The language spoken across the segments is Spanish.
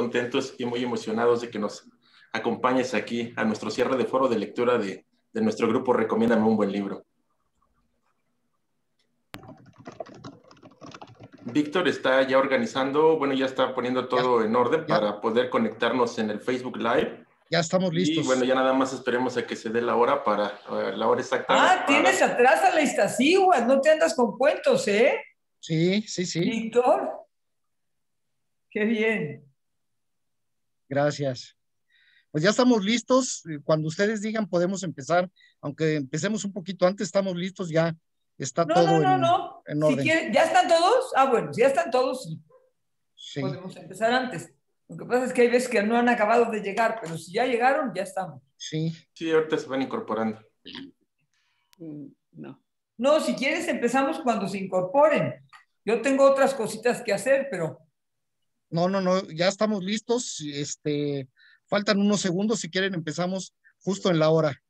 contentos y muy emocionados de que nos acompañes aquí a nuestro cierre de foro de lectura de nuestro grupo Recomiéndame un buen libro. Víctor está ya organizando, bueno, ya está poniendo todo en orden para poder conectarnos en el Facebook Live. Ya estamos listos. Y bueno, ya nada más esperemos a que se dé la hora la hora exacta. Ah, tienes atrás a la Iztaccíhuatl, no te andas con cuentos, ¿eh? Sí, sí, sí. Víctor, qué bien. Gracias. Pues ya estamos listos. Cuando ustedes digan podemos empezar, aunque empecemos un poquito antes, estamos listos, ya está todo en orden. Si quieren, ¿ya están todos? Ah, bueno, si ya están todos, sí. Podemos empezar antes. Lo que pasa es que hay veces que no han acabado de llegar, pero si ya llegaron, ya estamos. Sí. Sí, ahorita se van incorporando. No. No, si quieres empezamos cuando se incorporen. Yo tengo otras cositas que hacer, pero... No, ya estamos listos. Faltan unos segundos, si quieren empezamos justo en la hora.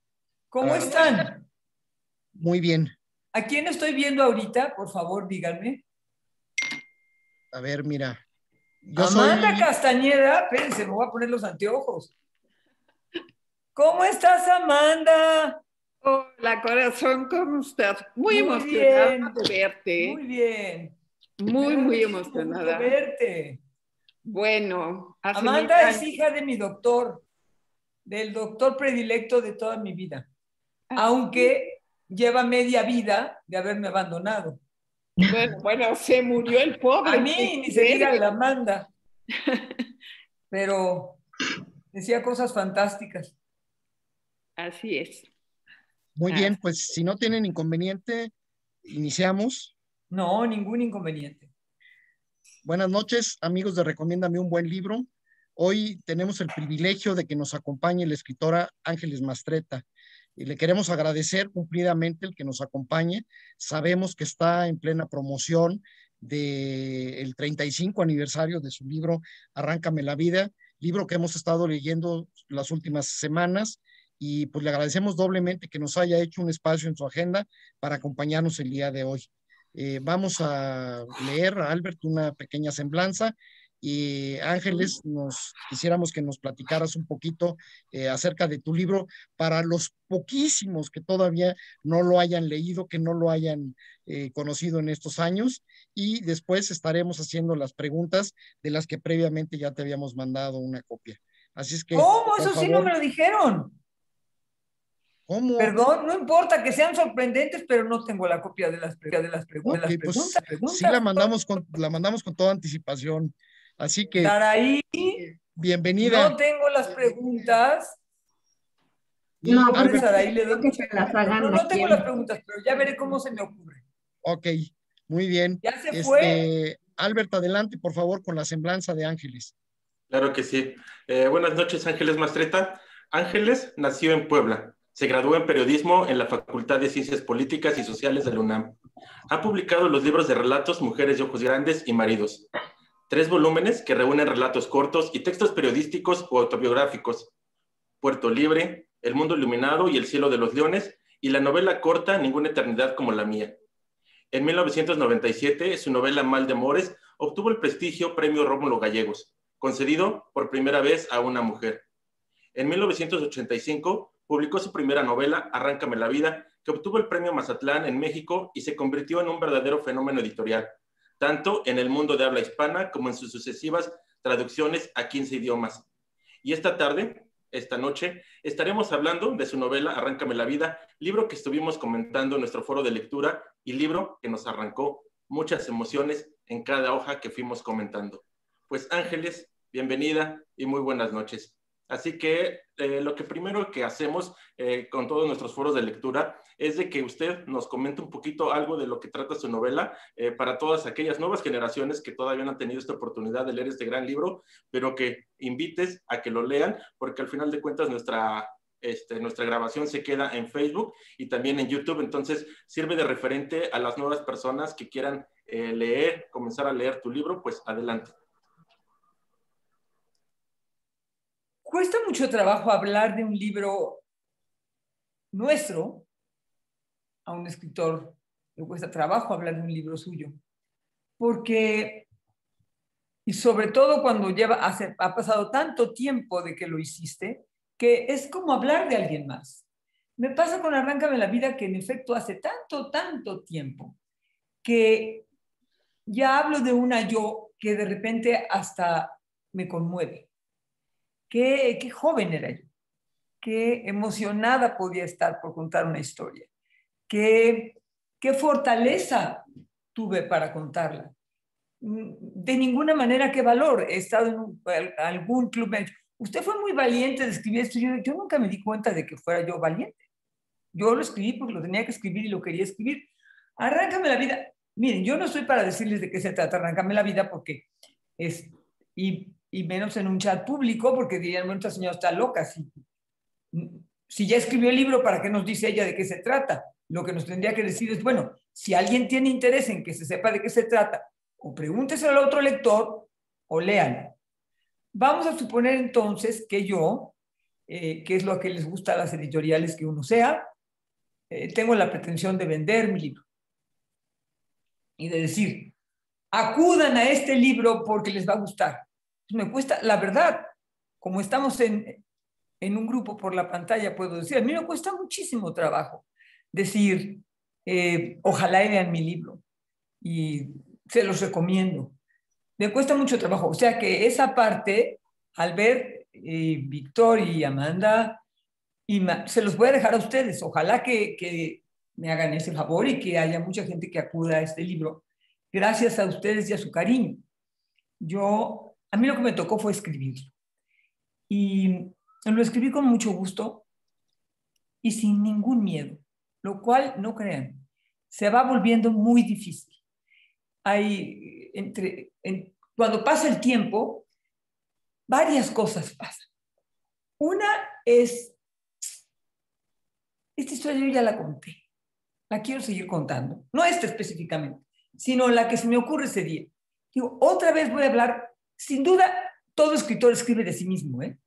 ¿Cómo están? Muy bien. ¿A quién estoy viendo ahorita? Por favor, díganme. A ver, mira. Amanda Castañeda, espérense, me voy a poner los anteojos. ¿Cómo estás, Amanda? Hola, corazón, ¿cómo estás? Muy emocionada de verte. Muy bien. Muy emocionada. De verte. Bueno, Amanda es hija de mi doctor, del doctor predilecto de toda mi vida, aunque lleva media vida de haberme abandonado. Bueno, se murió el pobre. A mí ni se diga la Amanda, pero decía cosas fantásticas. Así es. Muy bien, pues si no tienen inconveniente, iniciamos. No, ningún inconveniente. Buenas noches, amigos de Recomiéndame un buen libro. Hoy tenemos el privilegio de que nos acompañe la escritora Ángeles Mastretta y le queremos agradecer cumplidamente el que nos acompañe. Sabemos que está en plena promoción del 35 aniversario de su libro Arráncame la vida, libro que hemos estado leyendo las últimas semanas, y pues le agradecemos doblemente que nos haya hecho un espacio en su agenda para acompañarnos el día de hoy. Vamos a leer, a Albert, una pequeña semblanza, y Ángeles, quisiéramos que nos platicaras un poquito acerca de tu libro para los poquísimos que todavía no lo hayan leído, que no lo hayan conocido en estos años, y después estaremos haciendo las preguntas de las que previamente ya te habíamos mandado una copia. Así es que... ¿Cómo? Eso sí no me lo dijeron. ¿Cómo? Perdón, no importa que sean sorprendentes, pero no tengo la copia de las preguntas. Pues, sí, la mandamos con toda anticipación. Así que, Saraí, bienvenida. No tengo las preguntas. No, pues Saraí le doy que se las hagan. No tengo las preguntas, pero ya veré cómo se me ocurre. Ok, muy bien. ¿Ya se fue? Albert, adelante, por favor, con la semblanza de Ángeles. Claro que sí. Buenas noches, Ángeles Mastretta. Ángeles nació en Puebla. Se graduó en periodismo en la Facultad de Ciencias Políticas y Sociales de la UNAM. Ha publicado los libros de relatos Mujeres de Ojos Grandes y Maridos. 3 volúmenes que reúnen relatos cortos y textos periodísticos o autobiográficos. Puerto Libre, El Mundo Iluminado y El Cielo de los Leones, y la novela corta Ninguna Eternidad como la Mía. En 1997, su novela Mal de Amores obtuvo el prestigio Premio Rómulo Gallegos, concedido por primera vez a una mujer. En 1985, publicó su primera novela, Arráncame la vida, que obtuvo el Premio Mazatlán en México y se convirtió en un verdadero fenómeno editorial, tanto en el mundo de habla hispana como en sus sucesivas traducciones a 15 idiomas. Y esta noche, estaremos hablando de su novela Arráncame la vida, libro que estuvimos comentando en nuestro foro de lectura y libro que nos arrancó muchas emociones en cada hoja que fuimos comentando. Pues Ángeles, bienvenida y muy buenas noches. Así que lo que primero que hacemos con todos nuestros foros de lectura es de que usted nos comente un poquito algo de lo que trata su novela para todas aquellas nuevas generaciones que todavía no han tenido esta oportunidad de leer este gran libro, pero que invites a que lo lean, porque al final de cuentas nuestra grabación se queda en Facebook y también en YouTube, entonces sirve de referente a las nuevas personas que quieran comenzar a leer tu libro, pues adelante. Cuesta mucho trabajo hablar de un libro nuestro. A un escritor le cuesta trabajo hablar de un libro suyo, porque Y sobre todo cuando ha pasado tanto tiempo de que lo hiciste, que es como hablar de alguien más. Me pasa con Arráncame la vida que en efecto hace tanto tiempo que ya hablo de una yo que de repente hasta me conmueve. Qué joven era yo, qué emocionada podía estar por contar una historia, qué fortaleza tuve para contarla. De ninguna manera qué valor. He estado en algún club, me ha dicho, usted fue muy valiente de escribir esto. Yo nunca me di cuenta de que fuera yo valiente. Yo lo escribí porque lo tenía que escribir y lo quería escribir. Arráncame la vida. Miren, yo no estoy para decirles de qué se trata Arráncame la vida porque y menos en un chat público porque dirían, bueno, esta señora está loca. Si ya escribió el libro, ¿para qué nos dice ella de qué se trata? Lo que nos tendría que decir es, bueno, si alguien tiene interés en que se sepa de qué se trata, o pregúnteselo al otro lector o léalo. Vamos a suponer entonces que yo, que es lo que les gusta a las editoriales que uno sea, tengo la pretensión de vender mi libro y de decir, acudan a este libro porque les va a gustar. Me cuesta, la verdad, como estamos en un grupo por la pantalla, puedo decir, a mí me cuesta muchísimo trabajo decir, ojalá vean mi libro y se los recomiendo. Me cuesta mucho trabajo. O sea que esa parte, al ver Víctor y Amanda, se los voy a dejar a ustedes. Ojalá que me hagan ese favor y que haya mucha gente que acuda a este libro. Gracias a ustedes y a su cariño. A mí lo que me tocó fue escribirlo. Y lo escribí con mucho gusto y sin ningún miedo, lo cual, no crean, se va volviendo muy difícil. Cuando pasa el tiempo, varias cosas pasan. Una es, esta historia yo ya la conté, la quiero seguir contando, no esta específicamente, sino la que se me ocurre ese día. Digo, otra vez voy a hablar, sin duda, todo escritor escribe de sí mismo, ¿eh?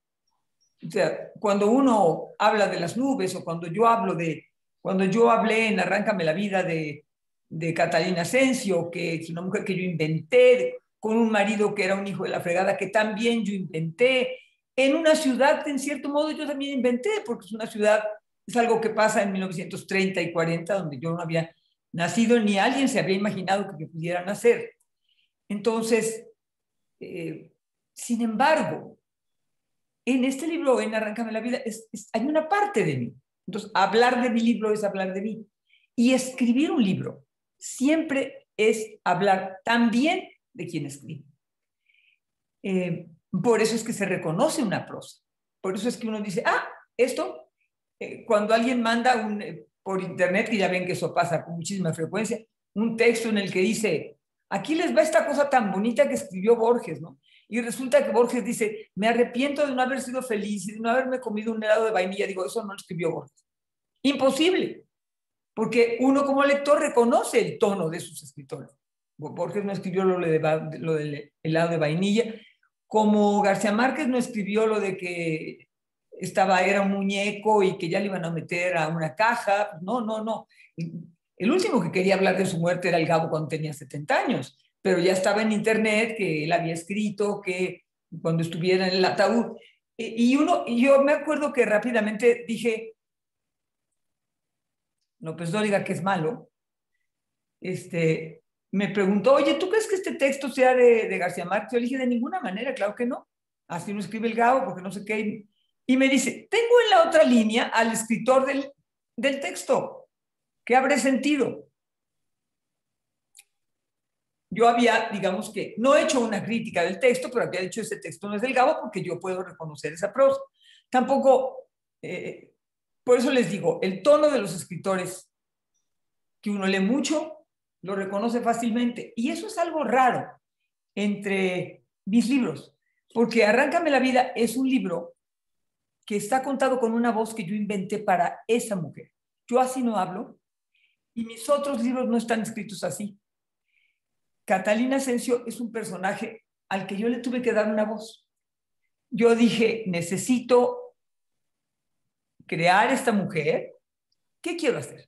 O sea, cuando uno habla de las nubes o cuando yo hablé en Arráncame la vida de Catalina Asensio, que es una mujer que yo inventé, con un marido que era un hijo de la fregada, que también yo inventé, en una ciudad que en cierto modo yo también inventé, porque es una ciudad, es algo que pasa en 1930 y 40, donde yo no había nacido, ni alguien se había imaginado que pudiera nacer. Entonces, sin embargo, en este libro, en Arráncame la vida, hay una parte de mí. Entonces, hablar de mi libro es hablar de mí. Y escribir un libro siempre es hablar también de quien escribe. Por eso es que se reconoce una prosa. Por eso es que uno dice, esto, cuando alguien manda por internet, que ya ven que eso pasa con muchísima frecuencia, un texto en el que dice, aquí les va esta cosa tan bonita que escribió Borges, ¿no? Y resulta que Borges dice, me arrepiento de no haber sido feliz y de no haberme comido un helado de vainilla. Digo, eso no lo escribió Borges. Imposible, porque uno como lector reconoce el tono de sus escritores. Borges no escribió lo del helado de vainilla, como García Márquez no escribió lo de que era un muñeco y que ya le iban a meter a una caja. No. El último que quería hablar de su muerte era el Gabo cuando tenía 70 años. Pero ya estaba en internet que él había escrito que cuando estuviera en el ataúd. Y yo me acuerdo que rápidamente dije, López Dóriga, que es malo, me preguntó, oye, ¿tú crees que este texto sea de García Márquez? Yo le dije, de ninguna manera, claro que no. Así no escribe el Gabo, porque no sé qué. Y me dice, tengo en la otra línea al escritor del texto. ¿Qué habré sentido? Yo había, digamos que, no he hecho una crítica del texto, pero había dicho ese texto no es del Gabo porque yo puedo reconocer esa prosa. Tampoco, por eso les digo, el tono de los escritores que uno lee mucho, lo reconoce fácilmente. Y eso es algo raro entre mis libros, porque Arráncame la vida es un libro que está contado con una voz que yo inventé para esa mujer. Yo así no hablo y mis otros libros no están escritos así. Catalina Asensio es un personaje al que yo le tuve que dar una voz. Yo dije, necesito crear esta mujer. ¿Qué quiero hacer?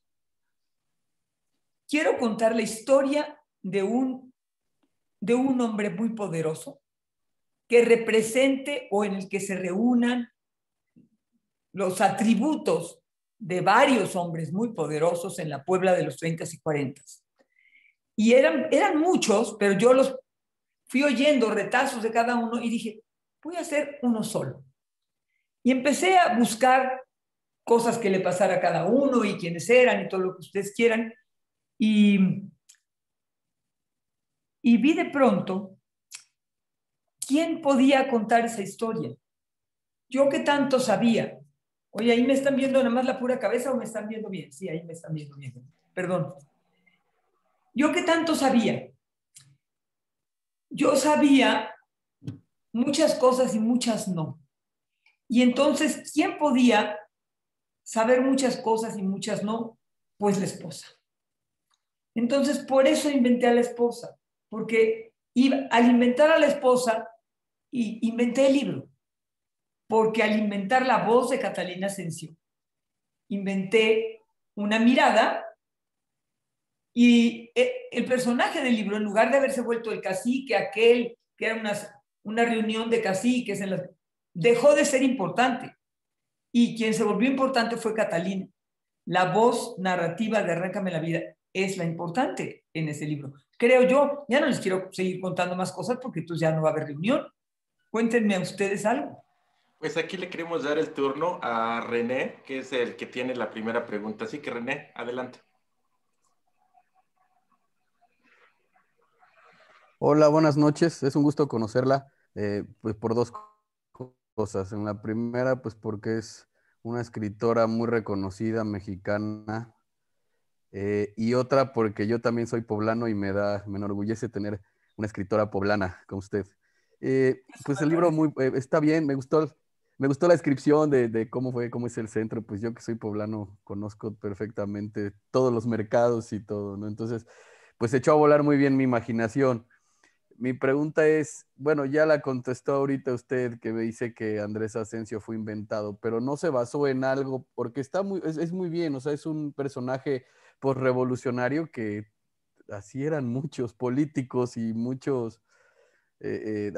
Quiero contar la historia de de un hombre muy poderoso que represente o en el que se reúnan los atributos de varios hombres muy poderosos en la Puebla de los 30 y 40. Y eran muchos, pero yo los fui oyendo retazos de cada uno y dije, voy a hacer uno solo. Y empecé a buscar cosas que le pasara a cada uno y quiénes eran y todo lo que ustedes quieran. Y vi de pronto quién podía contar esa historia. Yo que tanto sabía. Oye, ¿ahí me están viendo nada más la pura cabeza o me están viendo bien? Sí, ahí me están viendo bien. Perdón. Yo que tanto sabía. Yo sabía muchas cosas y muchas no. Y entonces, ¿quién podía saber muchas cosas y muchas no? Pues la esposa. Entonces, por eso inventé a la esposa, porque al inventar a la esposa, inventé el libro, porque al inventar la voz de Catalina Asensio, inventé una mirada y el personaje del libro, en lugar de haberse vuelto el cacique, aquel que era una reunión de caciques, dejó de ser importante. Y quien se volvió importante fue Catalina. La voz narrativa de Arráncame la vida es la importante en ese libro. Creo yo, ya no les quiero seguir contando más cosas porque entonces ya no va a haber reunión. Cuéntenme a ustedes algo. Pues aquí le queremos dar el turno a René, que es el que tiene la primera pregunta. Así que René, adelante. Hola, buenas noches. Es un gusto conocerla, pues por dos cosas. En la primera, pues porque es una escritora muy reconocida, mexicana, y otra porque yo también soy poblano y me enorgullece tener una escritora poblana con usted. Pues el libro está bien, me gustó la descripción de cómo es el centro. Pues yo que soy poblano conozco perfectamente todos los mercados y todo, ¿no? Entonces, pues echó a volar muy bien mi imaginación. Mi pregunta es, bueno, ya la contestó ahorita usted, que me dice que Andrés Asensio fue inventado, pero no se basó en algo, porque es muy bien, o sea, es un personaje posrevolucionario que así eran muchos políticos y muchos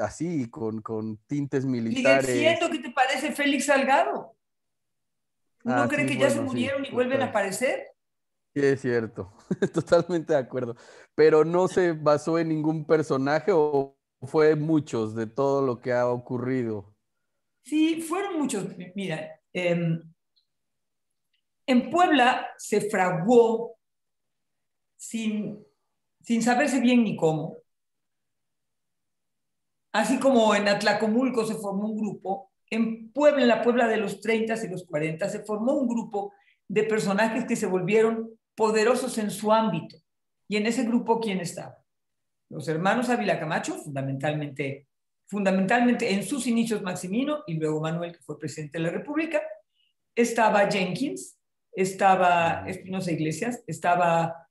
así, con tintes Sigue siendo, militares. ¿qué te parece Félix Salgado? ¿Uno cree Sí, que ya se bueno, sí, murieron y vuelven a total. aparecer? Sí, es cierto, totalmente de acuerdo. Pero no se basó en ningún personaje o fue muchos de todo lo que ha ocurrido. Sí, fueron muchos. Mira, en Puebla se fraguó sin saberse bien ni cómo. Así como en Atlacomulco se formó un grupo, en Puebla, en la Puebla de los 30 y los 40, se formó un grupo de personajes que se volvieron poderosos en su ámbito. Y en ese grupo, ¿quién estaba? Los hermanos Ávila Camacho, fundamentalmente en sus inicios Maximino y luego Manuel, que fue presidente de la República. Estaba Jenkins, estaba Espinosa Iglesias, estaba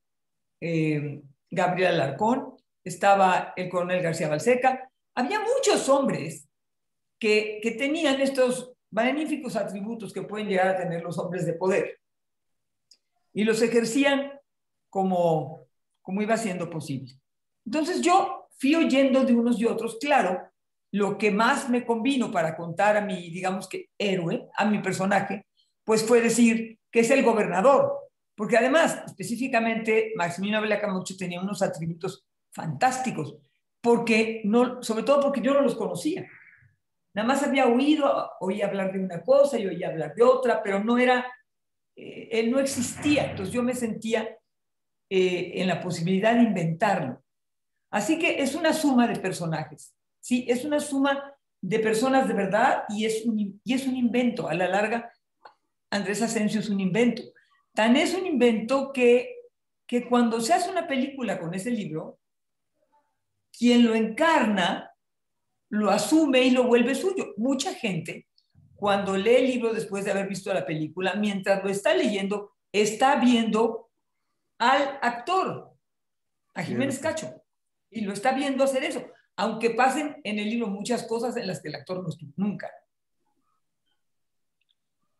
Gabriel Alarcón, estaba el coronel García Balseca. Había muchos hombres que tenían estos magníficos atributos que pueden llegar a tener los hombres de poder y los ejercían como iba siendo posible. Entonces yo fui oyendo de unos y otros, claro, lo que más me convino para contar a mi, digamos que héroe, a mi personaje, pues fue decir que es el gobernador, porque además, específicamente, Maximino Ávila Camacho tenía unos atributos fantásticos, porque no, sobre todo porque yo no los conocía. Nada más había oí hablar de una cosa y oí hablar de otra, pero no era, él no existía, entonces yo me sentía en la posibilidad de inventarlo. Así que es una suma de personajes, ¿sí? Es una suma de personas de verdad y es un invento. A la larga, Andrés Asensio es un invento. Tan es un invento que cuando se hace una película con ese libro, quien lo encarna, lo asume y lo vuelve suyo. Mucha gente, cuando lee el libro después de haber visto la película, mientras lo está leyendo, está viendo al actor, a Jiménez Cacho, y lo está viendo hacer eso, aunque pasen en el libro muchas cosas en las que el actor no estuvo nunca.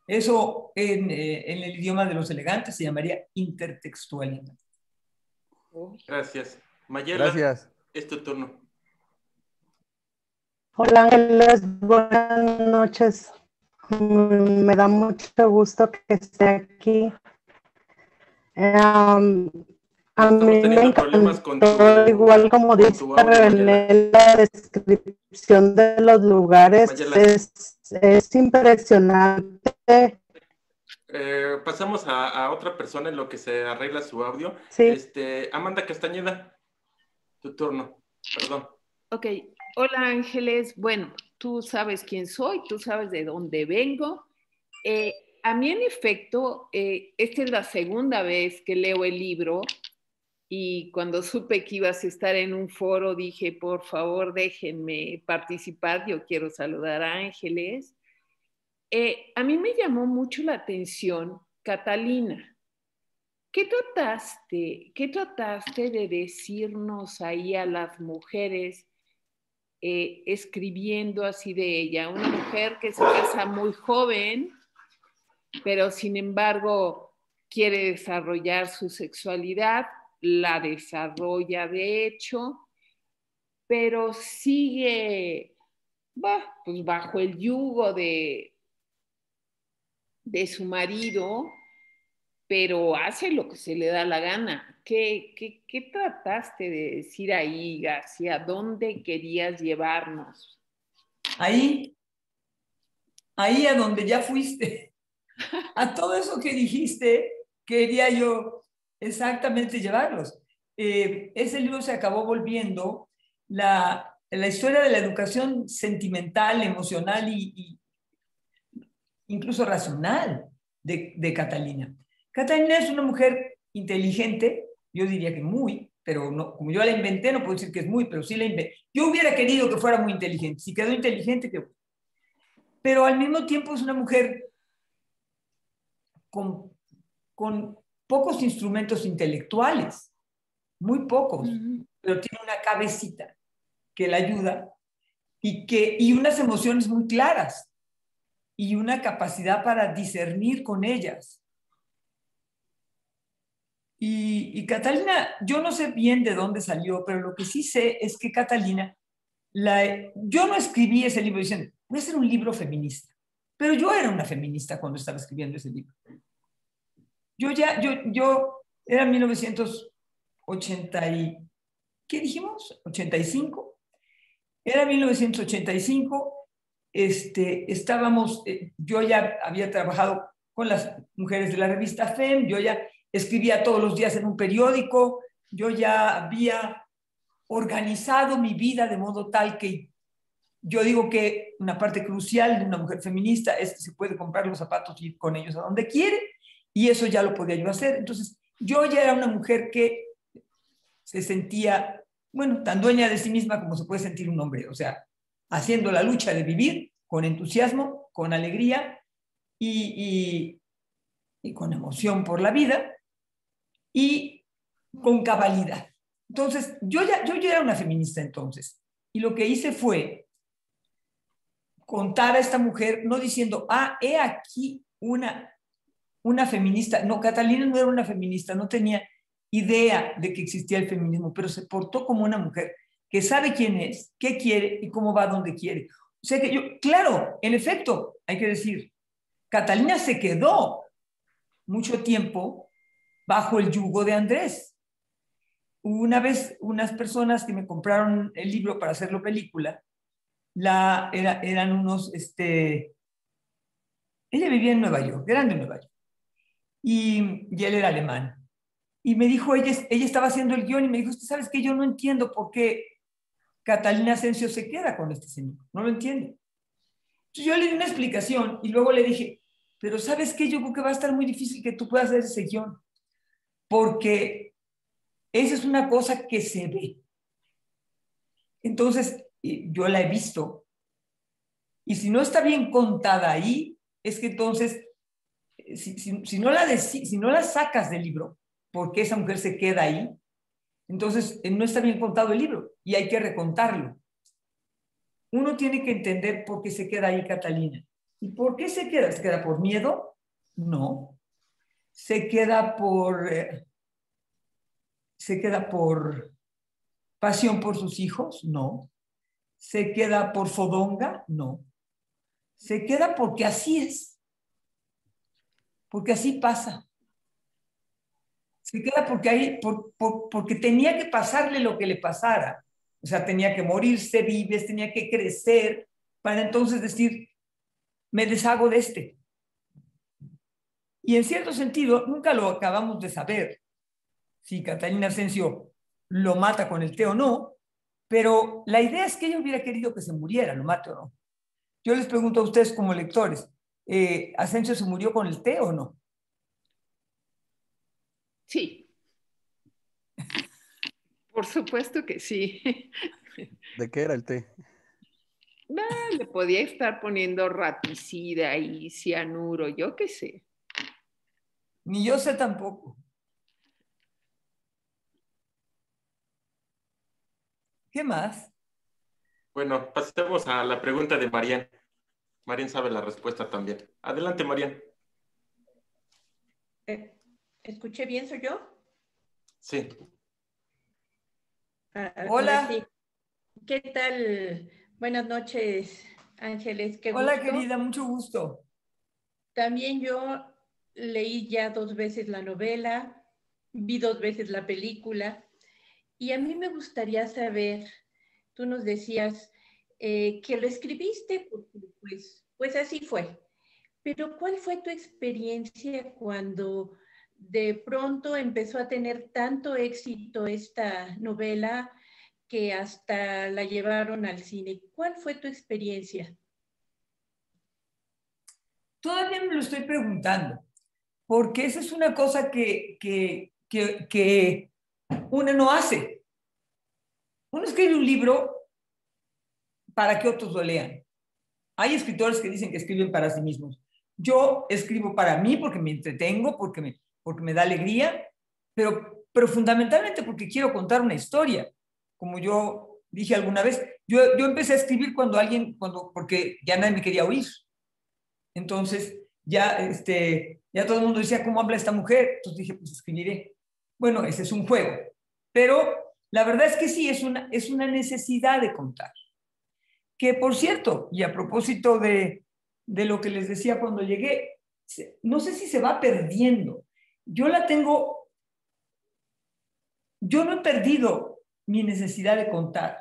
Eso en el idioma de los elegantes se llamaría intertextualidad. Gracias. Mayela, Gracias. es tu turno. Hola Ángeles, buenas noches. Me da mucho gusto que esté aquí. A Estamos mí me teniendo problemas con encantó, igual como con dice tu audio, Mayela. René, la descripción de los lugares Mayela. es impresionante. Pasamos a otra persona en lo que se arregla su audio. Sí. Amanda Castañeda, tu turno. Perdón. Ok, hola Ángeles. Bueno, tú sabes quién soy, tú sabes de dónde vengo. A mí, en efecto, esta es la segunda vez que leo el libro y cuando supe que ibas a estar en un foro dije, por favor, déjenme participar, yo quiero saludar a Ángeles. A mí me llamó mucho la atención Catalina. ¿Qué trataste de decirnos ahí a las mujeres escribiendo así de ella? Una mujer que se casa muy joven, pero sin embargo quiere desarrollar su sexualidad, la desarrolla de hecho, pero sigue pues bajo el yugo de su marido, pero hace lo que se le da la gana. ¿Qué trataste de decir ahí, García? ¿Dónde querías llevarnos? Ahí a donde ya fuiste. A todo eso que dijiste, quería yo exactamente llevarlos. Ese libro se acabó volviendo la historia de la educación sentimental, emocional y incluso racional de Catalina. Catalina es una mujer inteligente, yo diría que muy, pero no, como yo la inventé, no puedo decir que es muy, pero sí la inventé. Yo hubiera querido que fuera muy inteligente. Si quedó inteligente, que... Pero al mismo tiempo es una mujer con pocos instrumentos intelectuales, muy pocos, pero tiene una cabecita que la ayuda y unas emociones muy claras y una capacidad para discernir con ellas. Y Catalina, yo no sé bien de dónde salió, pero lo que sí sé es que Catalina, yo no escribí ese libro diciendo, voy a hacer un libro feminista, pero yo era una feminista cuando estaba escribiendo ese libro. Yo era 1980 y, ¿qué dijimos? 85. Era 1985, estábamos, yo ya había trabajado con las mujeres de la revista FEM, yo ya escribía todos los días en un periódico, yo ya había organizado mi vida de modo tal que yo digo que una parte crucial de una mujer feminista es que se puede comprar los zapatos y ir con ellos a donde quiere, y eso ya lo podía yo hacer. Entonces, yo ya era una mujer que se sentía, bueno, tan dueña de sí misma como se puede sentir un hombre, o sea, haciendo la lucha de vivir con entusiasmo, con alegría y con emoción por la vida y con cabalidad. Entonces, yo ya era una feminista entonces, y lo que hice fue contar a esta mujer, no diciendo, he aquí una feminista. No, Catalina no era una feminista, no tenía idea de que existía el feminismo, pero se portó como una mujer que sabe quién es, qué quiere y cómo va donde quiere. O sea que yo, claro, en efecto, hay que decir, Catalina se quedó mucho tiempo bajo el yugo de Andrés. Una vez, unas personas que me compraron el libro para hacerlo película, eran unos, ella vivía en Nueva York, eran de Nueva York, y él era alemán. Y me dijo, ella estaba haciendo el guión y me dijo, ¿sabes qué? Yo no entiendo por qué Catalina Asensio se queda con este señor, no lo entiende. Entonces yo le di una explicación y luego le dije, pero ¿sabes qué? Yo creo que va a estar muy difícil que tú puedas hacer ese guión, porque esa es una cosa que se ve. Entonces, yo la he visto, y si no está bien contada ahí, es que entonces, si no la sacas del libro, porque esa mujer se queda ahí, entonces no está bien contado el libro y hay que recontarlo. Uno tiene que entender por qué se queda ahí Catalina. ¿Y por qué se queda? ¿Se queda por miedo? No. ¿Se queda por pasión por sus hijos? No. ¿Se queda por fodonga? No. Se queda porque así es. Porque así pasa. Se queda porque, porque tenía que pasarle lo que le pasara. O sea, tenía que morirse, Vives, tenía que crecer, para entonces decir, me deshago de este. Y en cierto sentido, nunca lo acabamos de saber, si Catalina Asensio lo mata con el té o no, pero la idea es que ella hubiera querido que se muriera, lo mate o no. Yo les pregunto a ustedes como lectores, ¿Asensio se murió con el té o no? Sí, por supuesto que sí. ¿De qué era el té? Le podía estar poniendo raticida y cianuro, yo qué sé. Ni yo sé tampoco. ¿Qué más? Bueno, pasemos a la pregunta de Marian. Marian sabe la respuesta también. Adelante, Marian. ¿Escuché bien? ¿Soy yo? Sí. Hola. Sí. ¿Qué tal? Buenas noches, Ángeles. Qué Hola, gusto. querida, mucho gusto. También yo leí ya 2 veces la novela, vi 2 veces la película, y a mí me gustaría saber, tú nos decías que lo escribiste, porque pues así fue, pero ¿cuál fue tu experiencia cuando de pronto empezó a tener tanto éxito esta novela que hasta la llevaron al cine? ¿Cuál fue tu experiencia? Todavía me lo estoy preguntando, porque esa es una cosa que uno no hace. Uno escribe un libro para que otros lo lean. Hay escritores que dicen que escriben para sí mismos. Yo escribo para mí porque me entretengo, porque me da alegría, pero fundamentalmente porque quiero contar una historia. Como yo dije alguna vez, yo empecé a escribir porque ya nadie me quería oír. Entonces, ya todo el mundo decía, ¿cómo habla esta mujer? Entonces dije, pues escribiré. Bueno, ese es un juego. Pero la verdad es que sí, es una necesidad de contar. Que, por cierto, y a propósito de lo que les decía cuando llegué, no sé si se va perdiendo. Yo no he perdido mi necesidad de contar.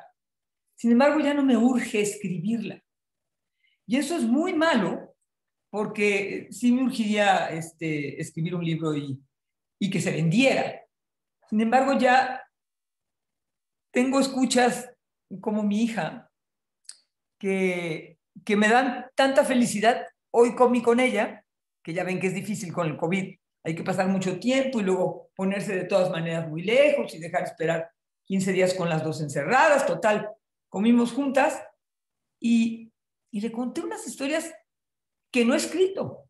Sin embargo, ya no me urge escribirla. Y eso es muy malo, porque sí me urgiría escribir un libro y que se vendiera. Sin embargo, ya tengo escuchas como mi hija que me dan tanta felicidad. Hoy comí con ella, que ya ven que es difícil con el COVID. Hay que pasar mucho tiempo y luego ponerse de todas maneras muy lejos y dejar esperar 15 días con las dos encerradas. Total, comimos juntas y le conté unas historias que no he escrito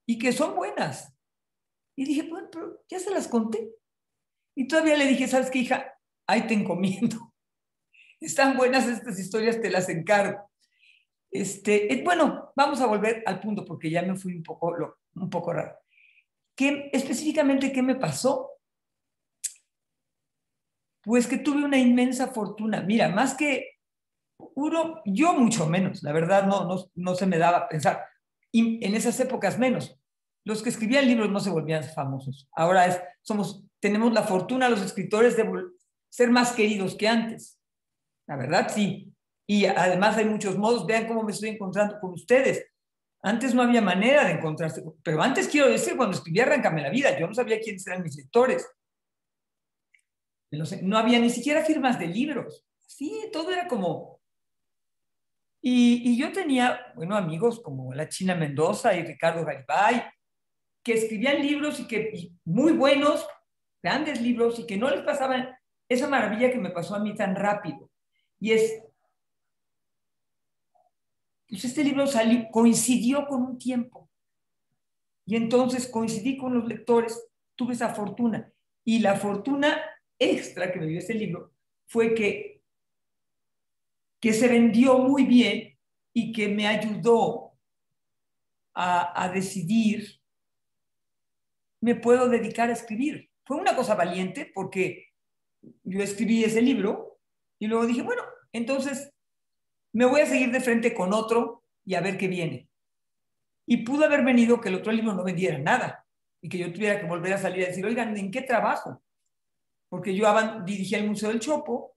y que son buenas. Y dije, bueno, pero ya se las conté. Y todavía le dije, ¿sabes qué, hija? Ahí te encomiendo. Están buenas estas historias, te las encargo. Bueno, vamos a volver al punto porque ya me fui un poco raro. Específicamente, ¿qué me pasó? Pues que tuve una inmensa fortuna. Mira, más que uno, yo mucho menos, la verdad no se me daba a pensar. Y en esas épocas menos. Los que escribían libros no se volvían famosos. Ahora tenemos la fortuna los escritores de ser más queridos que antes. La verdad, sí. Y además hay muchos modos. Vean cómo me estoy encontrando con ustedes. Antes no había manera de encontrarse. Pero antes, quiero decir, cuando escribí Arráncame la vida, yo no sabía quiénes eran mis lectores. No había ni siquiera firmas de libros. Sí, todo era como... Y yo tenía, bueno, amigos como la China Mendoza y Ricardo Garibay, que escribían libros y muy buenos, grandes libros, y que no les pasaban esa maravilla que me pasó a mí tan rápido. Y pues este libro coincidió con un tiempo. Y entonces coincidí con los lectores, tuve esa fortuna. Y la fortuna extra que me dio este libro fue que se vendió muy bien y que me ayudó a decidir, me puedo dedicar a escribir. Fue una cosa valiente porque yo escribí ese libro y luego dije, bueno, entonces me voy a seguir de frente con otro y a ver qué viene. Y pudo haber venido que el otro libro no vendiera nada y que yo tuviera que volver a salir a decir, oigan, ¿en qué trabajo? Porque yo dirigía el Museo del Chopo,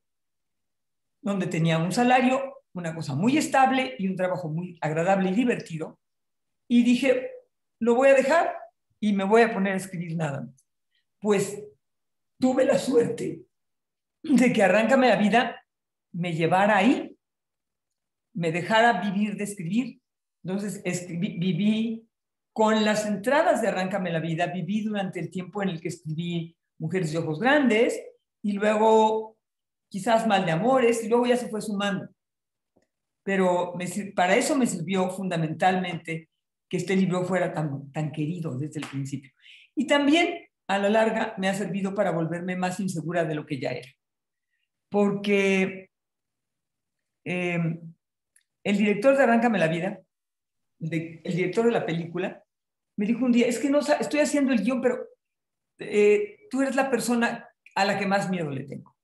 donde tenía un salario, una cosa muy estable y un trabajo muy agradable y divertido. Y dije, lo voy a dejar y me voy a poner a escribir nada más. Pues tuve la suerte de que Arráncame la Vida me llevara ahí, me dejara vivir de escribir. Entonces viví con las entradas de Arráncame la Vida, viví durante el tiempo en el que escribí Mujeres de Ojos Grandes y luego quizás Mal de Amores y luego ya se fue sumando. Pero para eso me sirvió fundamentalmente que este libro fuera tan querido desde el principio. Y también, a la larga, me ha servido para volverme más insegura de lo que ya era. Porque el director de Arráncame la Vida, el director de la película, me dijo un día, es que no estoy haciendo el guión, pero tú eres la persona a la que más miedo le tengo.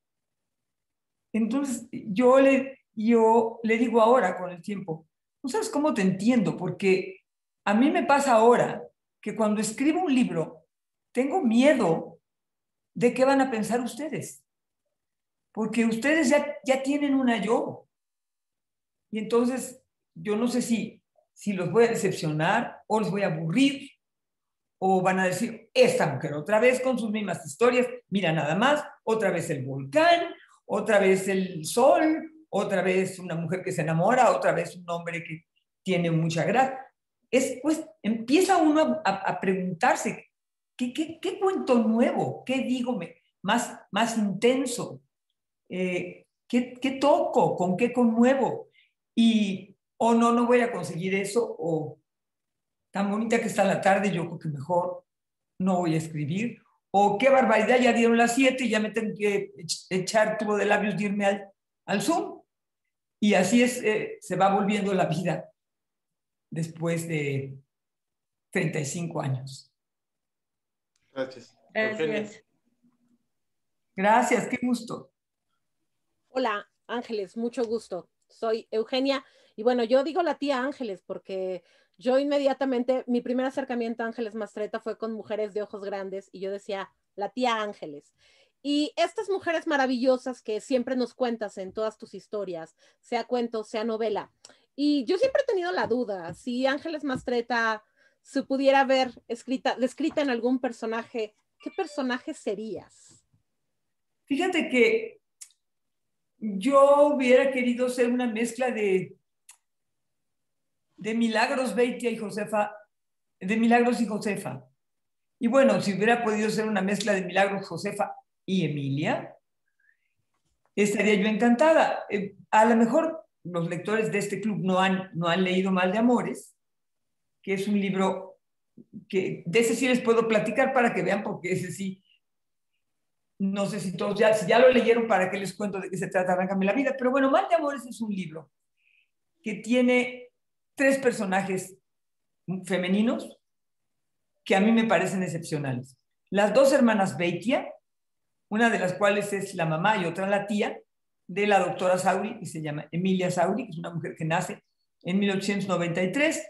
Entonces, yo le digo ahora, con el tiempo, ¿no sabes cómo te entiendo? Porque a mí me pasa ahora que cuando escribo un libro, tengo miedo de qué van a pensar ustedes. Porque ustedes ya tienen una yo. Y entonces, yo no sé si los voy a decepcionar o los voy a aburrir o van a decir, esta mujer otra vez con sus mismas historias, mira nada más, otra vez el volcán, otra vez el sol, otra vez una mujer que se enamora, otra vez un hombre que tiene mucha gracia. Pues empieza uno a preguntarse, ¿qué cuento nuevo? ¿Qué digo más intenso? ¿Qué toco? ¿Con qué conmuevo? Y o no voy a conseguir eso, o tan bonita que está la tarde, yo creo que mejor no voy a escribir, o qué barbaridad, ya dieron las 7 y ya me tengo que echar tubo de labios de irme al Zoom. Y así es, se va volviendo la vida después de 35 años. Gracias. Gracias. Gracias, qué gusto. Hola, Ángeles, mucho gusto. Soy Eugenia y bueno, yo digo la tía Ángeles porque yo inmediatamente, mi primer acercamiento a Ángeles Mastretta fue con Mujeres de Ojos Grandes y yo decía, la tía Ángeles. Y estas mujeres maravillosas que siempre nos cuentas en todas tus historias, sea cuento, sea novela. Y yo siempre he tenido la duda, si Ángeles Mastretta se pudiera ver descrita en algún personaje, ¿qué personaje serías? Fíjate que yo hubiera querido ser una mezcla de Milagros Beitia y Josefa, de Milagros y Josefa. Y bueno, si hubiera podido ser una mezcla de Milagros, Josefa y Emilia, estaría yo encantada. A lo mejor los lectores de este club no han leído Mal de Amores, que es un libro que de ese sí les puedo platicar para que vean, porque ese sí, no sé si todos si ya lo leyeron, para qué les cuento de qué se trata Arráncame la Vida. Pero bueno, Mal de Amores es un libro que tiene 3 personajes femeninos que a mí me parecen excepcionales. Las 2 hermanas Beitia, una de las cuales es la mamá y otra la tía de la doctora Sauri, que se llama Emilia Sauri, que es una mujer que nace en 1893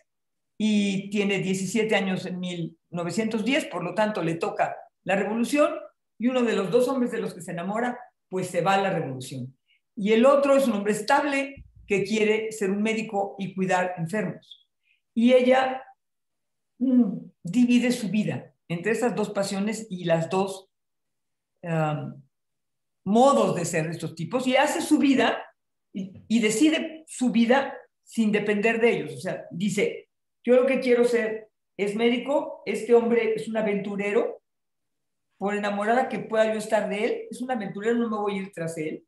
y tiene 17 años en 1910, por lo tanto le toca la revolución, y uno de los 2 hombres de los que se enamora, pues se va a la revolución. Y el otro es un hombre estable que quiere ser un médico y cuidar enfermos. Y ella divide su vida entre estas 2 pasiones y las 2 modos de ser de estos tipos, y hace su vida y decide su vida sin depender de ellos. O sea, dice, yo lo que quiero ser es médico, este hombre es un aventurero, por enamorada que pueda yo estar de él, es un aventurero, no me voy a ir tras él.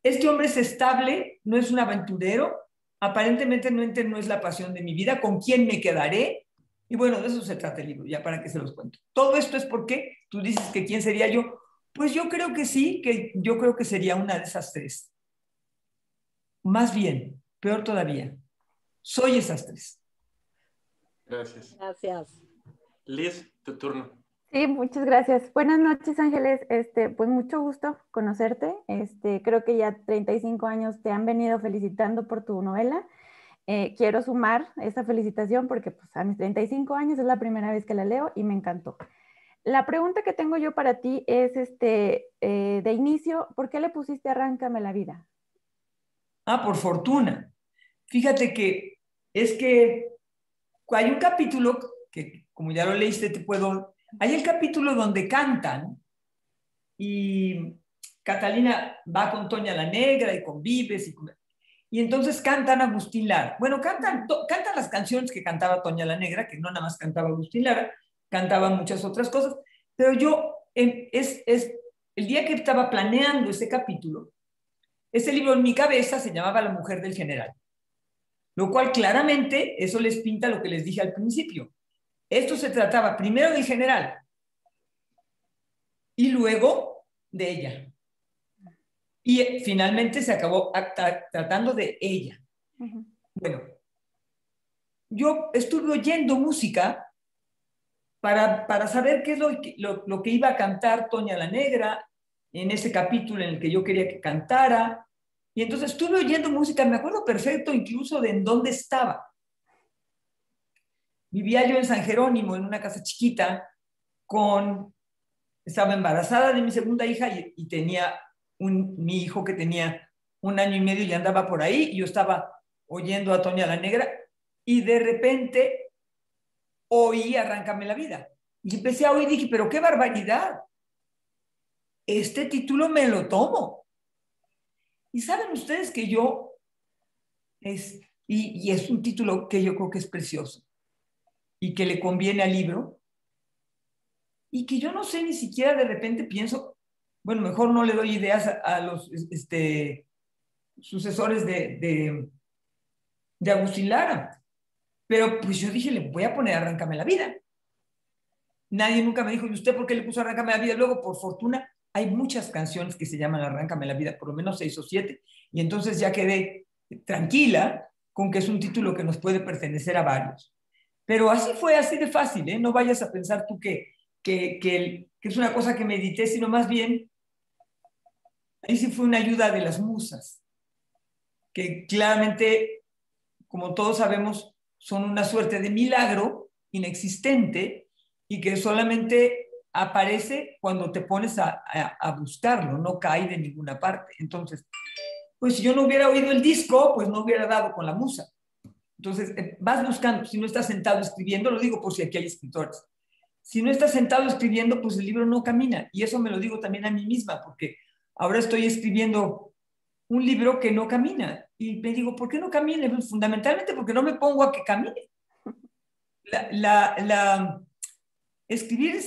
Este hombre es estable, no es un aventurero, aparentemente no es la pasión de mi vida, ¿con quién me quedaré? Y bueno, de eso se trata el libro, ya para que se los cuento. Todo esto es porque tú dices que quién sería yo. Pues yo creo que sí, que yo creo que sería una de esas 3. Más bien, peor todavía, soy esas 3. Gracias. Gracias. Liz, tu turno. Sí, muchas gracias. Buenas noches, Ángeles. Pues mucho gusto conocerte. Creo que ya 35 años te han venido felicitando por tu novela. Quiero sumar esta felicitación porque pues, a mis 35 años es la primera vez que la leo y me encantó. La pregunta que tengo yo para ti es, de inicio, ¿por qué le pusiste Arráncame la vida? Ah, por fortuna. Fíjate que es que hay un capítulo que, como ya lo leíste, hay el capítulo donde cantan y Catalina va con Toña la Negra y con Vives y entonces cantan Agustín Lara. Bueno, cantan las canciones que cantaba Toña la Negra, que no nada más cantaba Agustín Lara, cantaba muchas otras cosas, pero yo, el día que estaba planeando ese capítulo, ese libro en mi cabeza se llamaba La mujer del general, lo cual claramente eso les pinta lo que les dije al principio. Esto se trataba primero del general y luego de ella. Y finalmente se acabó tratando de ella. Ujú. Bueno, yo estuve oyendo música para saber qué es lo que iba a cantar Toña la Negra en ese capítulo en el que yo quería que cantara. Y entonces estuve oyendo música, me acuerdo perfecto incluso de en dónde estaba. Vivía yo en San Jerónimo, en una casa chiquita, estaba embarazada de mi segunda hija y tenía mi hijo que tenía 1 año y medio y andaba por ahí, y yo estaba oyendo a Toña la Negra, y de repente oí Arráncame la vida. Y empecé a oír y dije, pero qué barbaridad, este título me lo tomo. Y saben ustedes que y es un título que yo creo que es precioso y que le conviene al libro, y que yo no sé, ni siquiera de repente pienso, bueno, mejor no le doy ideas a los sucesores de Agustín Lara, pero pues yo dije, le voy a poner Arráncame la vida. Nadie nunca me dijo, ¿y usted por qué le puso Arráncame la vida? Luego, por fortuna, hay muchas canciones que se llaman Arráncame la vida, por lo menos 6 o 7, y entonces ya quedé tranquila con que es un título que nos puede pertenecer a varios. Pero así fue, así de fácil, ¿eh? No vayas a pensar tú que es una cosa que medité, sino más bien, ahí sí fue una ayuda de las musas, que claramente, como todos sabemos, son una suerte de milagro inexistente y que solamente aparece cuando te pones a buscarlo, no cae de ninguna parte. Entonces, pues si yo no hubiera oído el disco, pues no hubiera dado con la musa. Entonces, vas buscando, si no estás sentado escribiendo, lo digo por si aquí hay escritores, si no estás sentado escribiendo, pues el libro no camina. Y eso me lo digo también a mí misma, porque ahora estoy escribiendo un libro que no camina. Y me digo, ¿por qué no camina? Pues fundamentalmente porque no me pongo a que camine. Escribir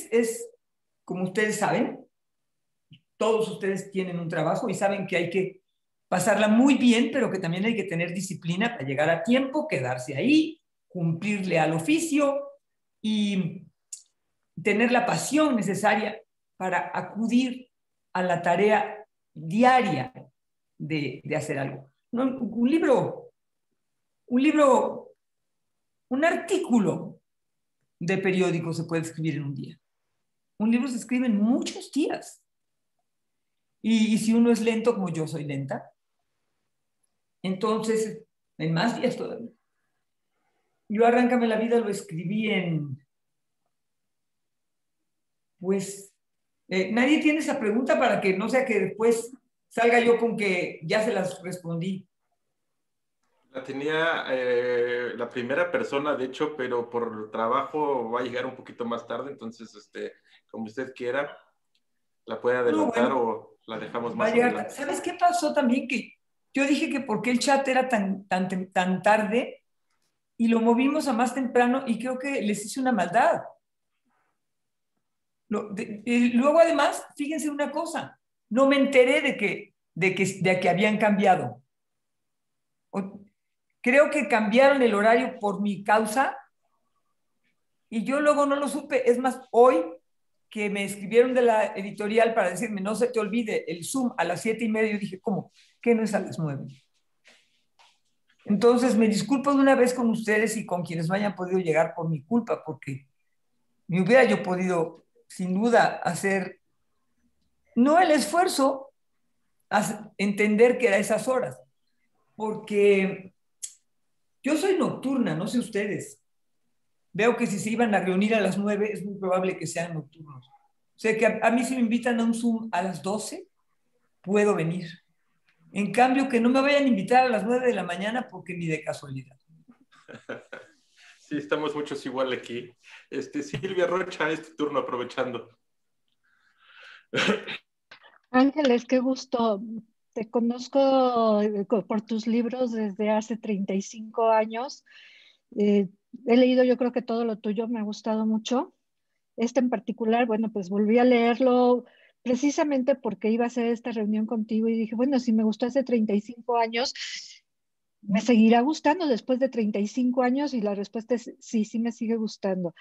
como ustedes saben, todos ustedes tienen un trabajo y saben que hay que pasarla muy bien, pero que también hay que tener disciplina para llegar a tiempo, quedarse ahí, cumplirle al oficio y tener la pasión necesaria para acudir a la tarea diaria de hacer algo. No, un artículo de periódico se puede escribir en un día. Un libro se escribe en muchos días. Y si uno es lento, como yo soy lenta, entonces en más días todavía. Yo Arráncame la vida lo escribí pues, nadie tiene esa pregunta para que no sea que después salga yo con que ya se las respondí. La tenía la primera persona, de hecho, pero por trabajo va a llegar un poquito más tarde, entonces, como usted quiera, la puede adelantar No, bueno, o la dejamos va a más llegar. adelante. ¿Sabes qué pasó también? Que yo dije que por qué el chat era tan tarde y lo movimos a más temprano, y creo que les hice una maldad. Luego, además, fíjense una cosa, no me enteré de que habían cambiado. Creo que cambiaron el horario por mi causa y yo luego no lo supe. Es más, hoy que me escribieron de la editorial para decirme, no se te olvide el Zoom a las 7:30, yo dije, ¿cómo? ¿Qué no es a las 9? Entonces, me disculpo de una vez con ustedes y con quienes no hayan podido llegar por mi culpa, porque me hubiera yo podido sin duda, hacer, no el esfuerzo, entender que era esas horas, porque yo soy nocturna, no sé ustedes. Veo que si se iban a reunir a las 9, es muy probable que sean nocturnos. O sea que a mí si me invitan a un Zoom a las 12, puedo venir. En cambio, que no me vayan a invitar a las 9 de la mañana porque ni de casualidad. Sí, estamos muchos igual aquí. Silvia Rocha, es tu turno, aprovechando. Ángeles, qué gusto. Te conozco por tus libros desde hace 35 años. He leído, yo creo que todo lo tuyo me ha gustado mucho. Este en particular, bueno, pues volví a leerlo precisamente porque iba a hacer esta reunión contigo y dije, bueno, si me gustó hace 35 años, ¿me seguirá gustando después de 35 años? Y la respuesta es sí, sí me sigue gustando.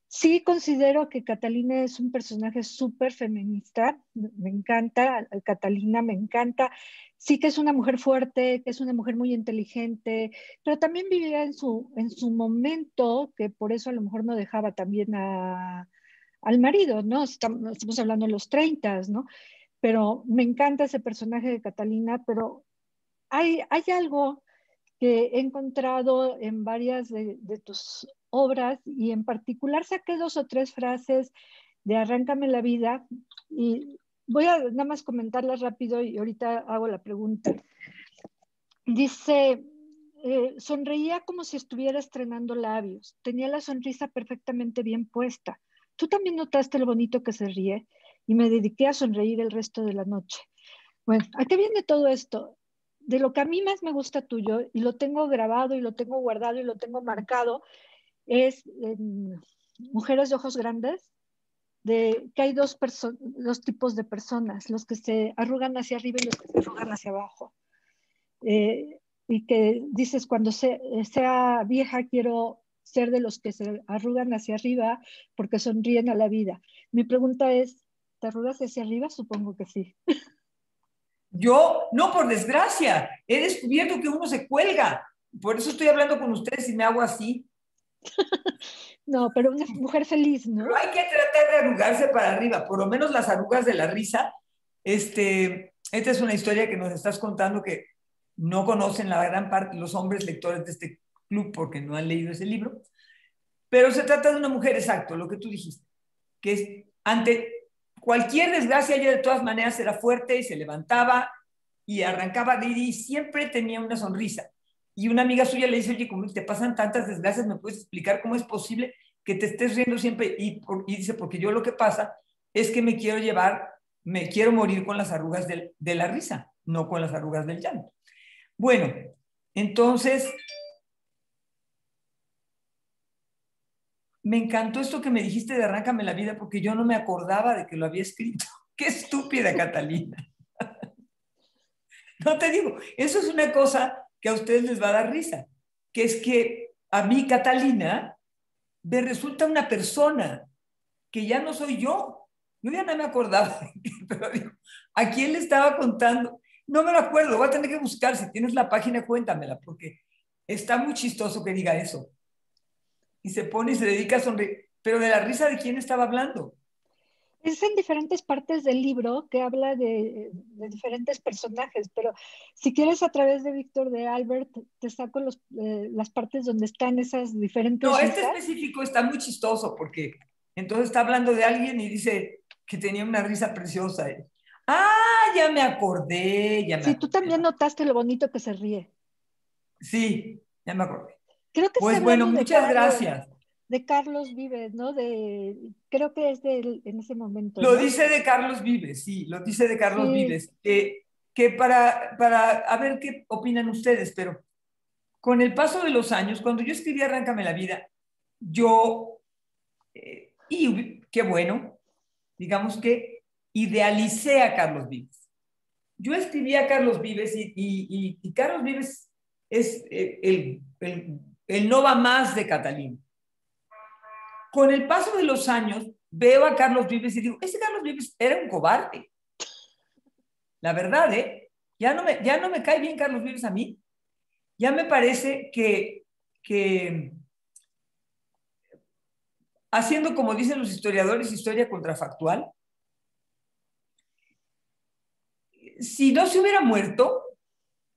Sí considero que Catalina es un personaje súper feminista, me encanta, Catalina me encanta. Sí que es una mujer fuerte, que es una mujer muy inteligente, pero también vivía en su momento, que por eso a lo mejor no dejaba también al marido, ¿no? Estamos hablando de los 30, ¿no? Pero me encanta ese personaje de Catalina, pero hay algo que he encontrado en varias de tus obras y en particular saqué 2 o 3 frases de Arráncame la vida y voy a nada más comentarlas rápido y ahorita hago la pregunta. Dice, sonreía como si estuviera estrenando labios, tenía la sonrisa perfectamente bien puesta. Tú también notaste lo bonito que se ríe y me dediqué a sonreír el resto de la noche. Bueno, ¿a qué viene todo esto? De lo que a mí más me gusta tuyo, y lo tengo grabado, y lo tengo guardado, y lo tengo marcado, es Mujeres de Ojos Grandes, de que hay dos tipos de personas, los que se arrugan hacia arriba y los que se arrugan hacia abajo. Y que dices, cuando sea vieja quiero ser de los que se arrugan hacia arriba porque sonríen a la vida. Mi pregunta es, ¿te arrugas hacia arriba? Supongo que sí. Yo, no, por desgracia, he descubierto que uno se cuelga. Por eso estoy hablando con ustedes y me hago así. No, pero una mujer feliz, ¿no? Pero hay que tratar de arrugarse para arriba, por lo menos las arrugas de la risa. Esta es una historia que nos estás contando que no conocen la gran parte los hombres lectores de este club porque no han leído ese libro. Pero se trata de una mujer, exacto, lo que tú dijiste, que es ante cualquier desgracia, ella de todas maneras era fuerte y se levantaba y arrancaba de ir y siempre tenía una sonrisa. Y una amiga suya le dice, oye, como te pasan tantas desgracias, ¿me puedes explicar cómo es posible que te estés riendo siempre? Y dice, porque yo lo que pasa es que me quiero morir con las arrugas de la risa, no con las arrugas del llanto. Bueno, entonces, me encantó esto que me dijiste de Arráncame la vida porque yo no me acordaba de que lo había escrito. Qué estúpida, Catalina. No te digo, eso es una cosa que a ustedes les va a dar risa, que es que a mí, Catalina, me resulta una persona que ya no soy yo. Yo ya no me acordaba, pero digo, ¿a quién le estaba contando? No me lo acuerdo, voy a tener que buscar. Si tienes la página, cuéntamela, porque está muy chistoso que diga eso. Y se pone y se dedica a sonreír. Pero de la risa, ¿de quién estaba hablando? Es en diferentes partes del libro que habla de diferentes personajes, pero si quieres a través de Víctor de Albert, te saco las partes donde están esas diferentes No, risas. específico está muy chistoso porque entonces está hablando de alguien y dice que tenía una risa preciosa. Ah, ya me acordé, ya me Sí, acordé. tú también notaste lo bonito que se ríe. Sí, ya me acordé. Creo que Pues está bueno, hablando muchas gracias. de Carlos Vives, ¿no? Creo que es de él en ese momento, Lo ¿no? dice de Carlos Vives, sí, lo dice de Carlos Sí. Vives. Que a ver qué opinan ustedes, pero con el paso de los años, cuando yo escribí Arráncame la vida, y qué bueno, digamos que idealicé a Carlos Vives. Yo escribí a Carlos Vives y Carlos Vives es el no va más de Catalina. Con el paso de los años, veo a Carlos Vives y digo, ese Carlos Vives era un cobarde. La verdad, ya no me cae bien Carlos Vives a mí. Ya me parece que haciendo, como dicen los historiadores, historia contrafactual. Si no se hubiera muerto,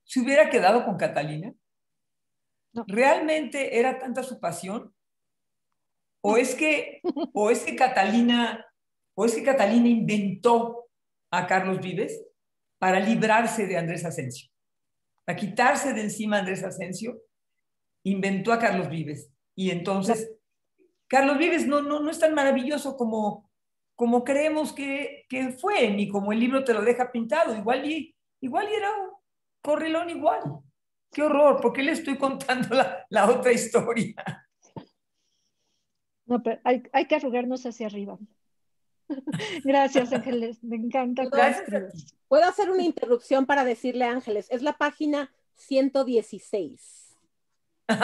se hubiera quedado con Catalina. No. ¿Realmente era tanta su pasión? ¿O es que Catalina inventó a Carlos Vives para librarse de Andrés Asensio? Para quitarse de encima a Andrés Asensio, inventó a Carlos Vives. Y entonces, Carlos Vives no es tan maravilloso como creemos que fue, ni como el libro te lo deja pintado. Igual y era un correlón igual. ¡Qué horror! ¿Por qué le estoy contando la otra historia? No, pero hay que arrugarnos hacia arriba. Gracias, Ángeles. Me encanta cómo escribes. Puedo hacer una interrupción para decirle a Ángeles. Es la página 116.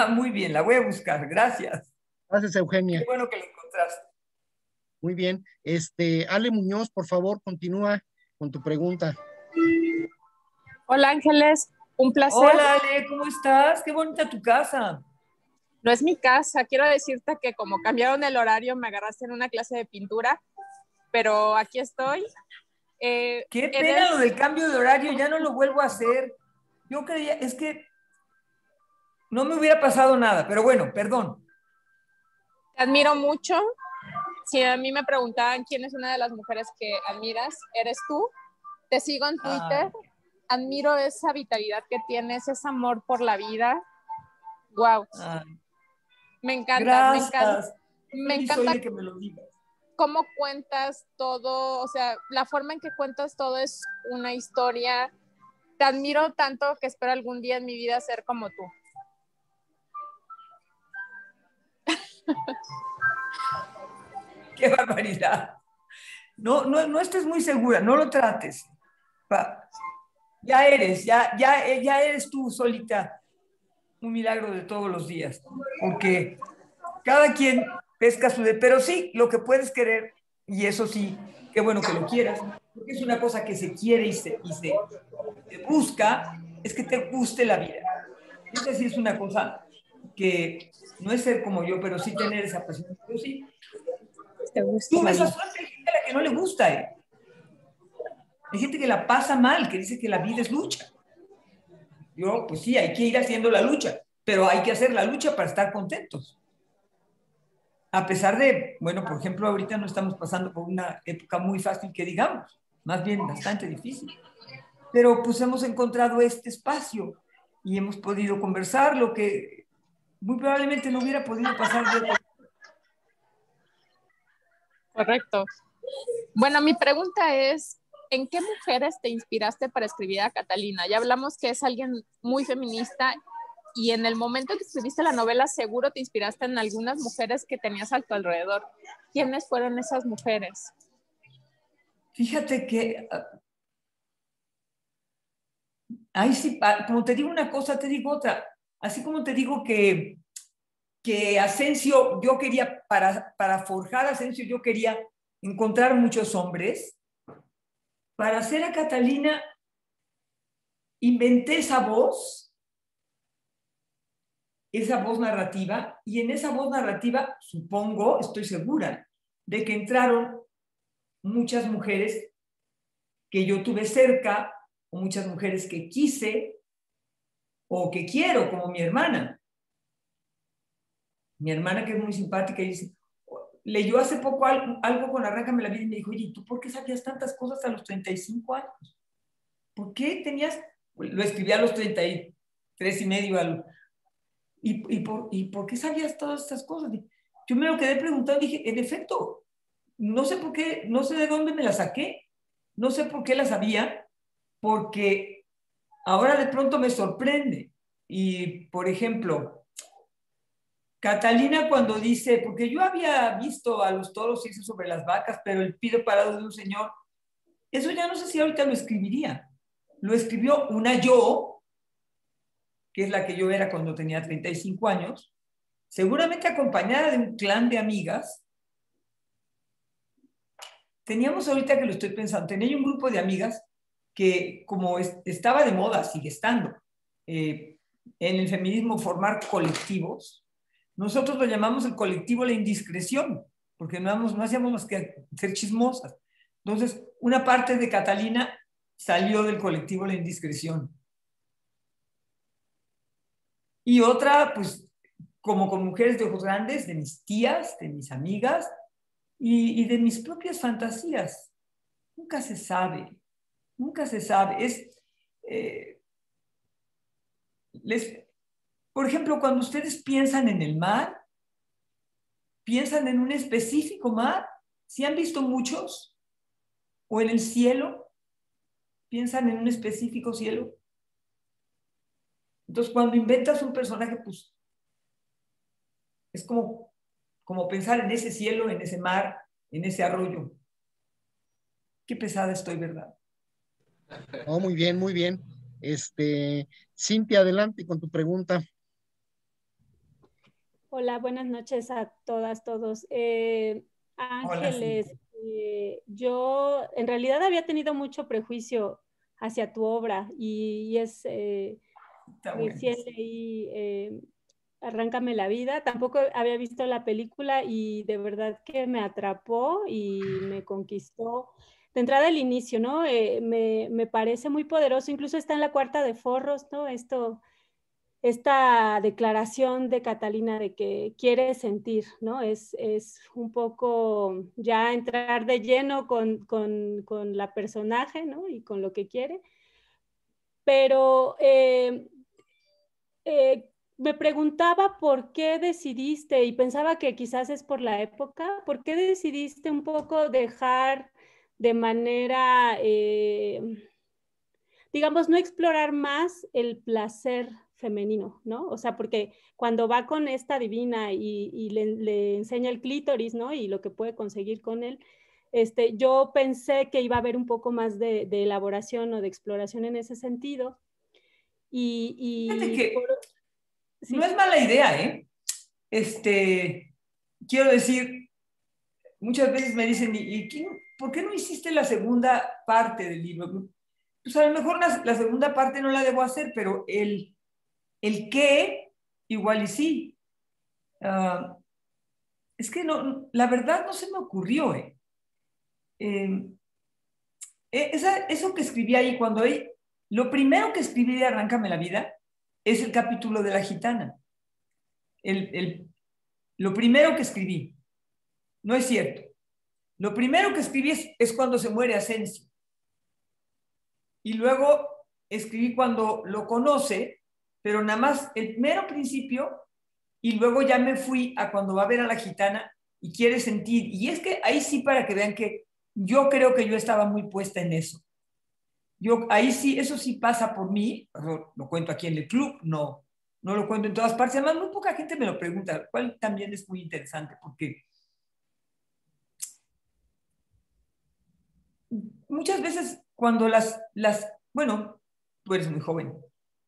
Muy bien, la voy a buscar. Gracias. Gracias, Eugenia. Qué bueno que la encontraste. Muy bien. Ale Muñoz, por favor, continúa con tu pregunta. Hola, Ángeles. Un placer. Hola, Ale, ¿cómo estás? Qué bonita tu casa. No es mi casa. Quiero decirte que como cambiaron el horario, me agarraste en una clase de pintura, pero aquí estoy. Qué pena lo del cambio de horario, ya no lo vuelvo a hacer. Yo creía, es que no me hubiera pasado nada, pero bueno, perdón. Te admiro mucho. Si a mí me preguntaban quién es una de las mujeres que admiras, eres tú. Te sigo en Twitter. Admiro esa vitalidad que tienes, ese amor por la vida. Wow. Me encanta, gracias. Me encanta que me lo digas. Cómo cuentas todo, o sea, la forma en que cuentas todo es una historia. Te admiro tanto que espero algún día en mi vida ser como tú. ¡Qué barbaridad! No estés muy segura, no lo trates. Ya eres tú solita un milagro de todos los días, porque cada quien pesca su pero sí, lo que puedes querer, y eso sí, qué bueno que lo quieras, porque es una cosa que se quiere y se busca, es que te guste la vida. Esa sí es una cosa que no es ser como yo, pero sí tener esa pasión. Pero sí, tú ves a suerte, hay gente a la que no le gusta, Hay gente que la pasa mal, que dice que la vida es lucha. Yo, pues sí, hay que ir haciendo la lucha, pero hay que hacer la lucha para estar contentos. A pesar de, bueno, por ejemplo, ahorita no estamos pasando por una época muy fácil que digamos, más bien bastante difícil. Pero pues hemos encontrado este espacio y hemos podido conversar, lo que muy probablemente no hubiera podido pasar de otra. Correcto. Bueno, mi pregunta es, ¿en qué mujeres te inspiraste para escribir a Catalina? Ya hablamos que es alguien muy feminista y en el momento que escribiste la novela seguro te inspiraste en algunas mujeres que tenías a tu alrededor. ¿Quiénes fueron esas mujeres? Fíjate que, ahí sí, como te digo una cosa, te digo otra. Así como te digo que Asensio, yo quería, para forjar a Asensio, yo quería encontrar muchos hombres. Para hacer a Catalina, inventé esa voz narrativa, y en esa voz narrativa, supongo, estoy segura, de que entraron muchas mujeres que yo tuve cerca, o muchas mujeres que quise, o que quiero, como mi hermana. Mi hermana, que es muy simpática, y dice, leyó hace poco algo con Arráncame la vida, y me dijo, oye, ¿tú por qué sabías tantas cosas a los 35 años? ¿Por qué tenías? Lo escribí a los 33 y medio. ¿Y por qué sabías todas estas cosas? Yo me lo quedé preguntando y dije, en efecto, no sé por qué, no sé de dónde me las saqué, no sé por qué las sabía, porque ahora de pronto me sorprende. Y, por ejemplo, Catalina cuando dice, porque yo había visto a los toros irse sobre las vacas, pero el pido parado de un señor, eso ya no sé si ahorita lo escribiría. Lo escribió una yo, que es la que yo era cuando tenía 35 años, seguramente acompañada de un clan de amigas. Teníamos ahorita que lo estoy pensando, tenía un grupo de amigas que como estaba de moda, sigue estando, en el feminismo formar colectivos. Nosotros lo llamamos el colectivo La Indiscreción, porque no hacíamos más que ser chismosas. Entonces, una parte de Catalina salió del colectivo La Indiscreción. Y otra, pues, como con Mujeres de Ojos Grandes, de mis tías, de mis amigas y de mis propias fantasías. Nunca se sabe, nunca se sabe. Por ejemplo, cuando ustedes piensan en el mar, piensan en un específico mar. ¿Sí han visto muchos? ¿O en el cielo? ¿Piensan en un específico cielo? Entonces, cuando inventas un personaje, pues es como pensar en ese cielo, en ese mar, en ese arroyo. Qué pesada estoy, ¿verdad? Oh, muy bien, muy bien. Cintia, adelante con tu pregunta. Hola, buenas noches a todas, todos. Ángeles, yo en realidad había tenido mucho prejuicio hacia tu obra y recién leí Arráncame la vida. Tampoco había visto la película y de verdad que me atrapó y me conquistó. De entrada el inicio, ¿no? Me parece muy poderoso, incluso está en la cuarta de Forros, ¿no? Esta declaración de Catalina de que quiere sentir, ¿no? Es un poco ya entrar de lleno con la personaje, ¿no? Y con lo que quiere. Pero me preguntaba por qué decidiste, y pensaba que quizás es por la época, ¿por qué decidiste un poco dejar de manera, digamos, no explorar más el placer femenino, ¿no? O sea, porque cuando va con esta divina y le enseña el clítoris, ¿no? Y lo que puede conseguir con él, yo pensé que iba a haber un poco más de elaboración o de exploración en ese sentido. Fíjate que no es mala idea, ¿eh? Quiero decir, muchas veces me dicen, ¿por qué no hiciste la segunda parte del libro? Pues a lo mejor la segunda parte no la debo hacer, pero el qué, igual y sí. Es que no, la verdad no se me ocurrió, ¿eh? Eso que escribí ahí, lo primero que escribí de Arráncame la vida es el capítulo de la gitana. Lo primero que escribí, no es cierto. Lo primero que escribí es cuando se muere Asensio. Y luego escribí cuando lo conoce, pero nada más el mero principio, y luego ya me fui a cuando va a ver a la gitana y quiere sentir. Y es que ahí sí, para que vean que yo creo que yo estaba muy puesta en eso. Ahí sí, eso sí pasa por mí, lo cuento aquí en el club, no lo cuento en todas partes, además muy poca gente me lo pregunta, lo cual también es muy interesante, porque muchas veces cuando bueno, tú eres muy joven,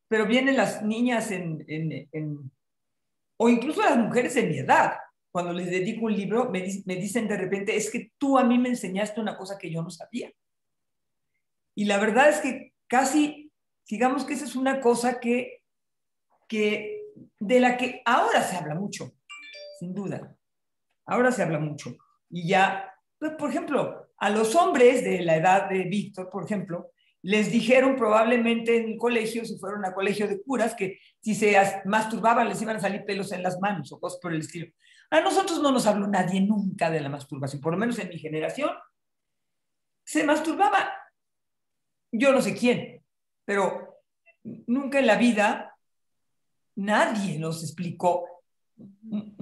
pero vienen las niñas o incluso las mujeres de mi edad, cuando les dedico un libro, me dicen de repente, es que tú a mí me enseñaste una cosa que yo no sabía. Y la verdad es que casi, digamos que esa es una cosa de la que ahora se habla mucho, sin duda. Ahora se habla mucho. Y ya, pues, por ejemplo, a los hombres de la edad de Víctor, por ejemplo, les dijeron probablemente en el colegio, si fueron a colegio de curas, que si se masturbaban les iban a salir pelos en las manos o cosas por el estilo. A nosotros no nos habló nadie nunca de la masturbación, por lo menos en mi generación. Se masturbaba, yo no sé quién, pero nunca en la vida nadie nos explicó,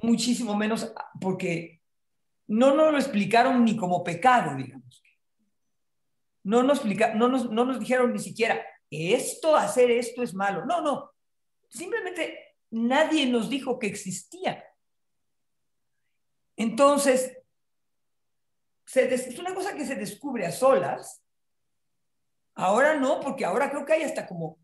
muchísimo menos porque no nos lo explicaron ni como pecado, digamos. No nos dijeron ni siquiera, hacer esto es malo. No. Simplemente nadie nos dijo que existía. Entonces, es una cosa que se descubre a solas. Ahora no, porque ahora creo que hay hasta como,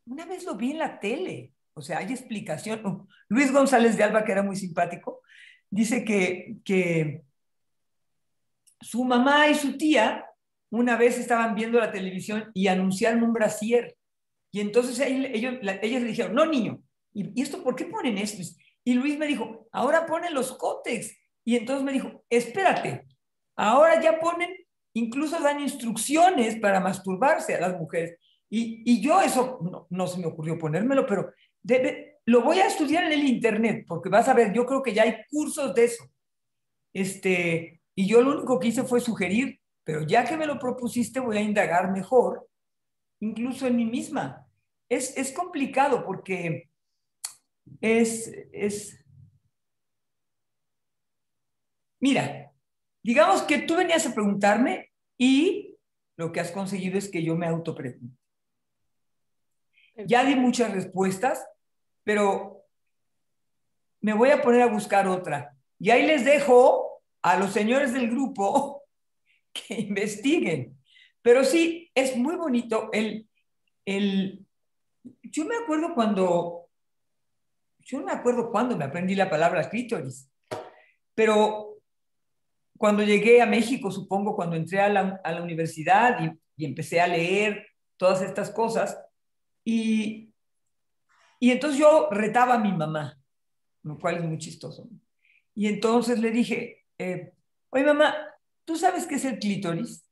una vez lo vi en la tele, o sea, hay explicación. Luis González de Alba, que era muy simpático, dice que su mamá y su tía una vez estaban viendo la televisión y anunciaron un brasier. Y entonces ellas le dijeron, no, niño, ¿y esto por qué ponen esto? Y Luis me dijo, ahora ponen los cótex. Y entonces me dijo, espérate, ahora ya ponen, incluso dan instrucciones para masturbarse a las mujeres. Y yo eso no se me ocurrió ponérmelo, pero lo voy a estudiar en el internet, porque vas a ver, yo creo que ya hay cursos de eso. Y yo lo único que hice fue sugerir, pero ya que me lo propusiste, voy a indagar mejor, incluso en mí misma. Es complicado porque Mira, digamos que tú venías a preguntarme y lo que has conseguido es que yo me autopregunte. Ya di muchas respuestas, pero me voy a poner a buscar otra. Y ahí les dejo a los señores del grupo que investiguen. Pero sí, es muy bonito yo me acuerdo yo no me acuerdo cuándo me aprendí la palabra clítoris, pero cuando llegué a México, supongo, cuando entré a la universidad y empecé a leer todas estas cosas, y entonces yo retaba a mi mamá, lo cual es muy chistoso. Y entonces le dije, oye mamá, ¿tú sabes qué es el clítoris?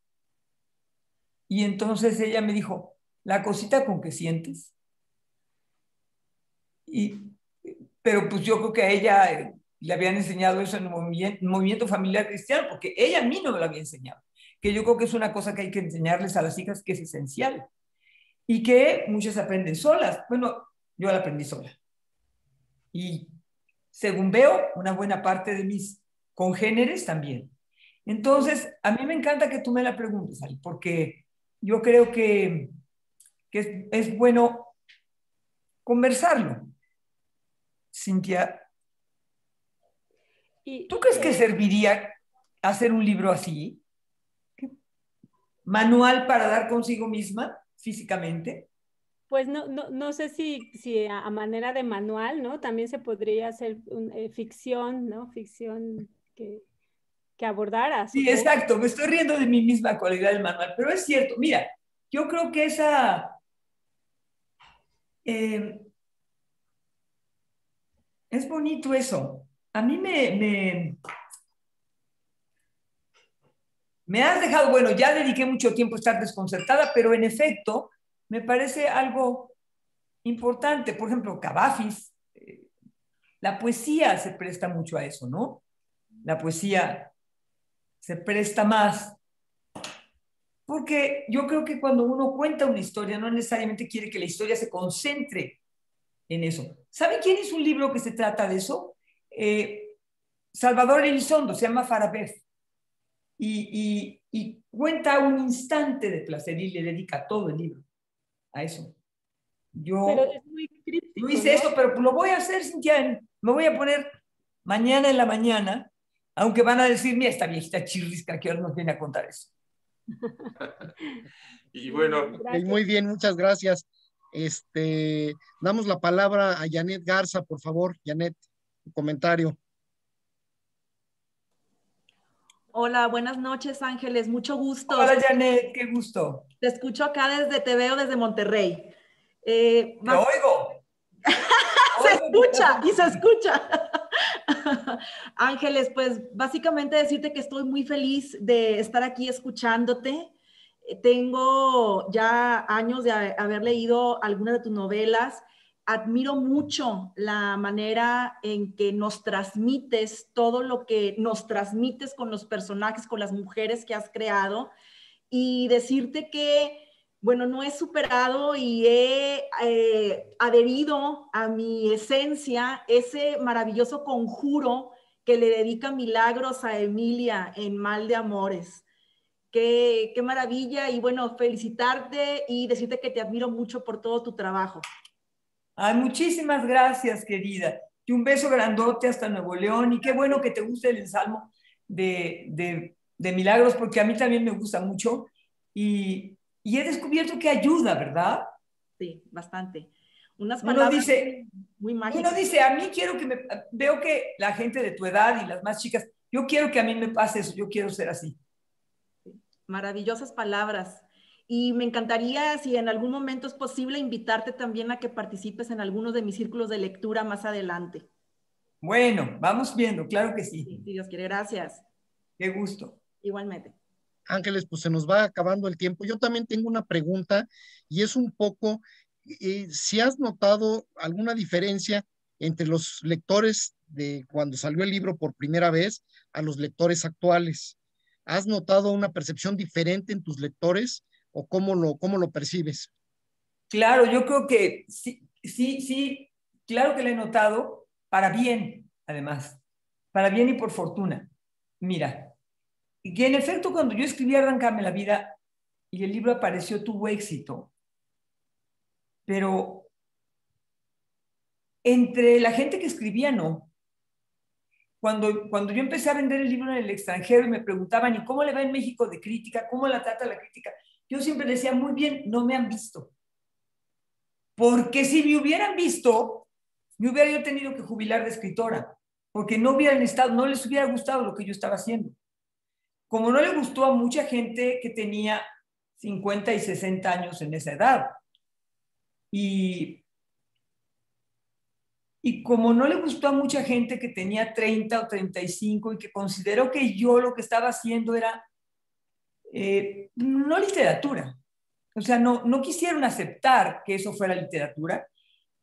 Y entonces ella me dijo, la cosita con que sientes. Pero pues yo creo que a ella le habían enseñado eso en un movimiento familiar cristiano, porque ella a mí no me lo había enseñado, que yo creo que es una cosa que hay que enseñarles a las hijas, que es esencial, y que muchas aprenden solas. Bueno, yo la aprendí sola. Y según veo, una buena parte de mis congéneres también. Entonces, a mí me encanta que tú me la preguntes, Ali, porque yo creo que es bueno conversarlo. Cintia, ¿tú crees que serviría hacer un libro así? ¿Manual para dar consigo misma físicamente? Pues no sé si a manera de manual, ¿no? También se podría hacer ficción, ¿no? Ficción que abordara. Sí, exacto. Me estoy riendo de mi misma cualidad del manual, pero es cierto. Mira, yo creo que es bonito eso. A mí me has dejado, bueno, ya dediqué mucho tiempo a estar desconcertada, pero en efecto me parece algo importante. Por ejemplo, Cavafis, la poesía se presta mucho a eso, ¿no? La poesía se presta más. Porque yo creo que cuando uno cuenta una historia, no necesariamente quiere que la historia se concentre en eso. ¿Saben quién hizo un libro que se trata de eso? Salvador Elizondo, se llama Farabef. Y cuenta un instante de placer y le dedica todo el libro a eso. Yo pero es muy críptico, no hice ¿no? eso, pero lo voy a hacer, Cintia. Me voy a poner mañana en la mañana, aunque van a decir, mira, esta viejita chirrisca que ahora nos viene a contar eso. Y bueno. Muy bien, muchas gracias. Damos la palabra a Janet Garza, por favor. Janet, tu comentario. Hola, buenas noches, Ángeles. Mucho gusto. Hola, Janet, qué gusto. Te escucho acá te veo desde Monterrey. Te oigo. Se escucha y se escucha. Ángeles, pues básicamente decirte que estoy muy feliz de estar aquí escuchándote. Tengo ya años de haber leído algunas de tus novelas. Admiro mucho la manera en que nos transmites todo lo que nos transmites con los personajes, con las mujeres que has creado, y decirte que, bueno, no he superado y he adherido a mi esencia ese maravilloso conjuro que le dedica Milagros a Emilia en Mal de Amores. Qué maravilla, y bueno, felicitarte y decirte que te admiro mucho por todo tu trabajo. Ay, muchísimas gracias, querida. Y un beso grandote hasta Nuevo León. Y qué bueno que te guste el ensalmo de Milagros, porque a mí también me gusta mucho. Y he descubierto que ayuda, ¿verdad? Sí, bastante. Unas palabras muy mágicas. Uno dice, a mí quiero que veo que la gente de tu edad y las más chicas, yo quiero que a mí me pase eso, yo quiero ser así. Maravillosas palabras. Y me encantaría, si en algún momento es posible, invitarte también a que participes en algunos de mis círculos de lectura más adelante. Bueno, vamos viendo, claro que sí. Sí, si Dios quiere, gracias. Qué gusto. Igualmente. Ángeles, pues se nos va acabando el tiempo. Yo también tengo una pregunta y es un poco, si has notado alguna diferencia entre los lectores de cuando salió el libro por primera vez a los lectores actuales. ¿Has notado una percepción diferente en tus lectores o cómo lo percibes? Claro, yo creo que sí, claro que lo he notado, para bien, además, para bien y por fortuna. Mira, que en efecto cuando yo escribí Arráncame la vida y el libro apareció, tuvo éxito, pero entre la gente que escribía, no. Cuando yo empecé a vender el libro en el extranjero y me preguntaban, ¿y cómo le va en México de crítica? ¿Cómo la trata la crítica? Yo siempre decía, muy bien, no me han visto. Porque si me hubieran visto, me hubiera yo tenido que jubilar de escritora, porque no les hubiera gustado lo que yo estaba haciendo. Como no le gustó a mucha gente que tenía 50 y 60 años en esa edad. Y como no le gustó a mucha gente que tenía 30 o 35 y que consideró que yo lo que estaba haciendo era no literatura. O sea, no quisieron aceptar que eso fuera literatura.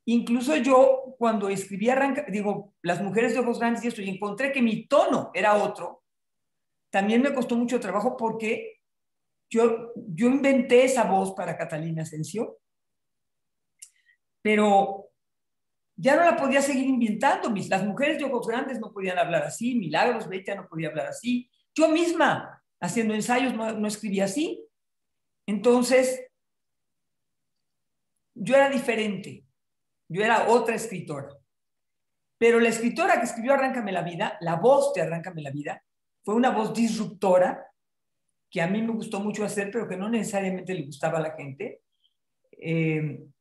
Incluso yo, cuando escribí Las mujeres de ojos grandes y esto, y encontré que mi tono era otro, también me costó mucho trabajo porque yo inventé esa voz para Catalina Asensio, pero ya no la podía seguir inventando. Las mujeres de ojos grandes no podían hablar así, Milagros Beitia no podía hablar así. Yo misma, haciendo ensayos, no escribía así. Entonces, yo era diferente. Yo era otra escritora. Pero la escritora que escribió Arráncame la vida, la voz de Arráncame la vida, fue una voz disruptora que a mí me gustó mucho hacer, pero que no necesariamente le gustaba a la gente. Sin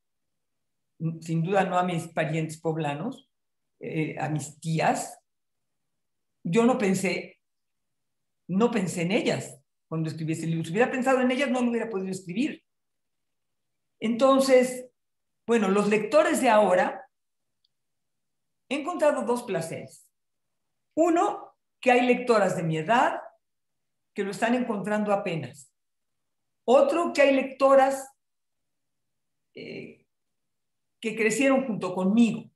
duda no a mis parientes poblanos, a mis tías. Yo no pensé en ellas cuando escribí ese libro. Si hubiera pensado en ellas, no lo hubiera podido escribir. Entonces, bueno, los lectores de ahora, he encontrado dos placeres. Uno, que hay lectoras de mi edad que lo están encontrando apenas. Otro, que hay lectoras que crecieron junto conmigo.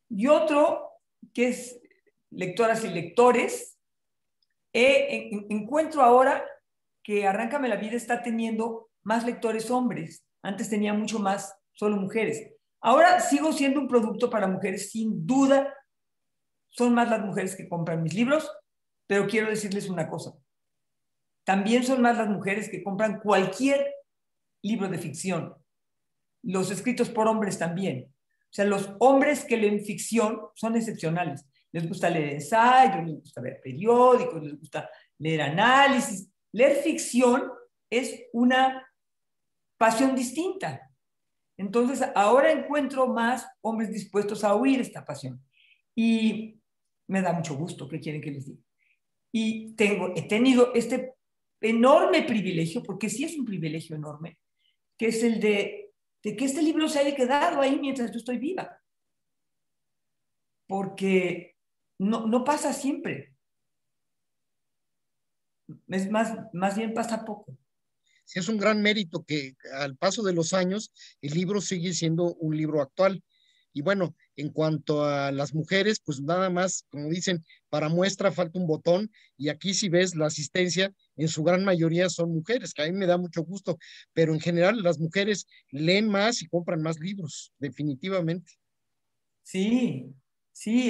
Y otro, que es lectoras y lectores. Encuentro ahora que Arráncame la vida está teniendo más lectores hombres. Antes tenía mucho más solo mujeres. Ahora sigo siendo un producto para mujeres, sin duda. Son más las mujeres que compran mis libros, pero quiero decirles una cosa. También son más las mujeres que compran cualquier libro de ficción. Los escritos por hombres también. O sea, los hombres que leen ficción son excepcionales. Les gusta leer ensayos, les gusta ver periódicos, les gusta leer análisis. Leer ficción es una pasión distinta. Entonces, ahora encuentro más hombres dispuestos a oír esta pasión. Y me da mucho gusto, ¿qué quieren que les diga? Y he tenido este enorme privilegio, porque sí es un privilegio enorme, que es el de que este libro se haya quedado ahí mientras yo estoy viva. Porque no pasa siempre. Es más bien pasa poco. Sí, es un gran mérito que al paso de los años el libro sigue siendo un libro actual. Y bueno, en cuanto a las mujeres, pues nada más, como dicen, para muestra falta un botón, y aquí si ves la asistencia, en su gran mayoría son mujeres, que a mí me da mucho gusto, pero en general las mujeres leen más y compran más libros, definitivamente. Sí,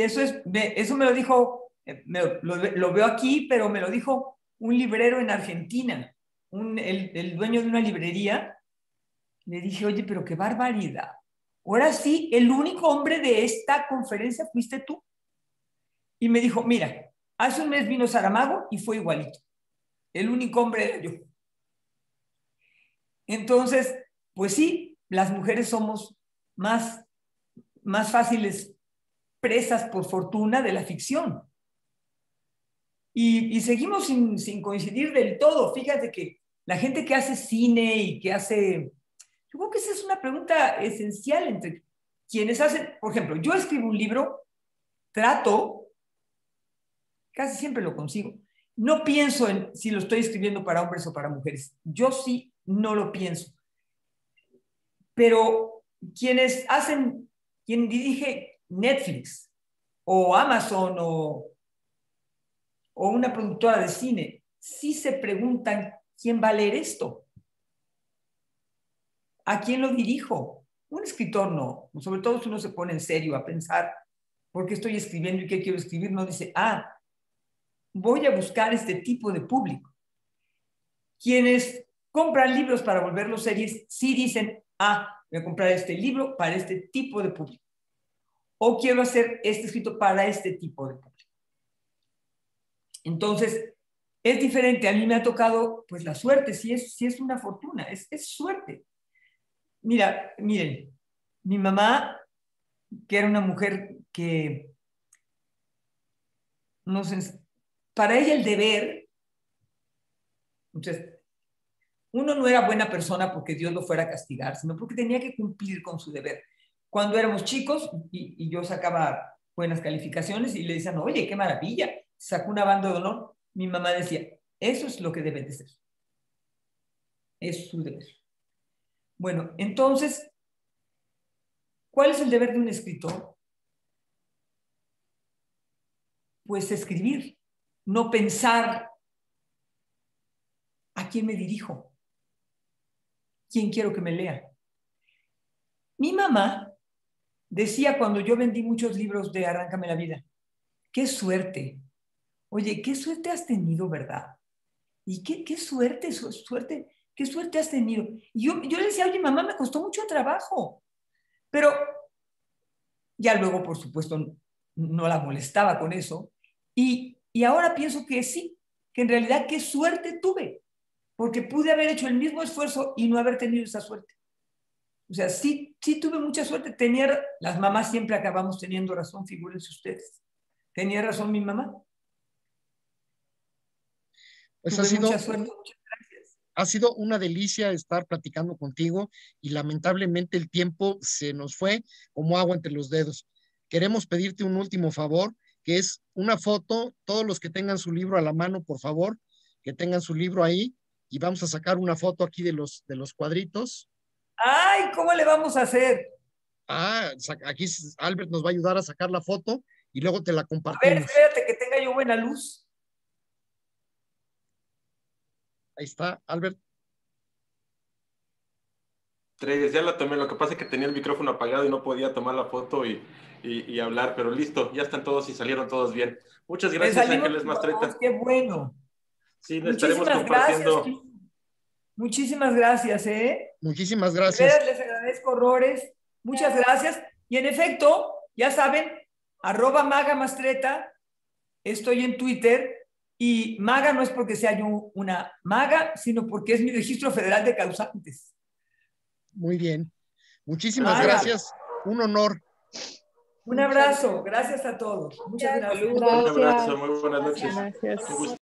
eso me lo dijo, lo veo aquí, pero me lo dijo un librero en Argentina, el dueño de una librería. Le dije, oye, pero qué barbaridad. Ahora sí, el único hombre de esta conferencia fuiste tú. Y me dijo, mira, hace un mes vino Saramago y fue igualito. El único hombre era yo. Entonces, pues sí, las mujeres somos más fáciles presas, por fortuna, de la ficción. Y seguimos sin coincidir del todo. Fíjate que la gente que hace cine y que hace... Yo creo que esa es una pregunta esencial entre quienes hacen... Por ejemplo, yo escribo un libro trato, casi siempre lo consigo. No pienso en si lo estoy escribiendo para hombres o para mujeres. Yo sí no lo pienso. Pero quien dirige Netflix o Amazon o una productora de cine, sí se preguntan quién va a leer esto. ¿A quién lo dirijo? Un escritor no. Sobre todo si uno se pone en serio a pensar por qué estoy escribiendo y qué quiero escribir, no dice, voy a buscar este tipo de público. Quienes compran libros para volverlos series, sí dicen, voy a comprar este libro para este tipo de público. O quiero hacer este escrito para este tipo de público. Entonces, es diferente. A mí me ha tocado, pues, la suerte, sí es una fortuna, es suerte. Miren, mi mamá, que era una mujer que, no sé, para ella el deber, entonces, uno no era buena persona porque Dios lo fuera a castigar, sino porque tenía que cumplir con su deber. Cuando éramos chicos y yo sacaba buenas calificaciones y le decían, oye, qué maravilla, sacó una banda de honor, mi mamá decía, eso es lo que debe de ser. Es su deber. Bueno, entonces, ¿cuál es el deber de un escritor? Pues escribir, no pensar a quién me dirijo, quién quiero que me lea. Mi mamá decía cuando yo vendí muchos libros de Arráncame la vida, qué suerte. Oye, qué suerte has tenido, ¿verdad? Y qué suerte, qué suerte has tenido. Y yo le decía, oye, mamá, me costó mucho trabajo. Pero ya luego, por supuesto, no la molestaba con eso. Y ahora pienso que sí, que en realidad qué suerte tuve, porque pude haber hecho el mismo esfuerzo y no haber tenido esa suerte. O sea, sí tuve mucha suerte. Las mamás siempre acabamos teniendo razón, figúrense ustedes. Tenía razón mi mamá. Pues tuve mucha suerte, muchas gracias. Ha sido una delicia estar platicando contigo y lamentablemente el tiempo se nos fue como agua entre los dedos. Queremos pedirte un último favor, que es una foto, todos los que tengan su libro a la mano, por favor, que tengan su libro ahí, y vamos a sacar una foto aquí de los cuadritos. ¡Ay! ¿Cómo le vamos a hacer? Aquí Albert nos va a ayudar a sacar la foto y luego te la compartimos. A ver, espérate que tenga yo buena luz. Ahí está, Albert. 3, ya la tomé. Lo que pasa es que tenía el micrófono apagado y no podía tomar la foto y hablar, pero listo, ya están todos y salieron todos bien. Muchas gracias, Ángeles Mastretta. ¡Qué bueno! Sí, nos estaremos compartiendo. Gracias. Muchísimas gracias, ¿eh? Muchísimas gracias. De veras, les agradezco horrores. Muchas gracias. Y en efecto, ya saben, @magamastretta, estoy en Twitter. Y maga no es porque sea yo una maga, sino porque es mi registro federal de causantes. Muy bien. Muchísimas gracias. Un honor. Un abrazo. Gracias a todos. Muchas gracias. Un abrazo. Muy buenas noches. Gracias.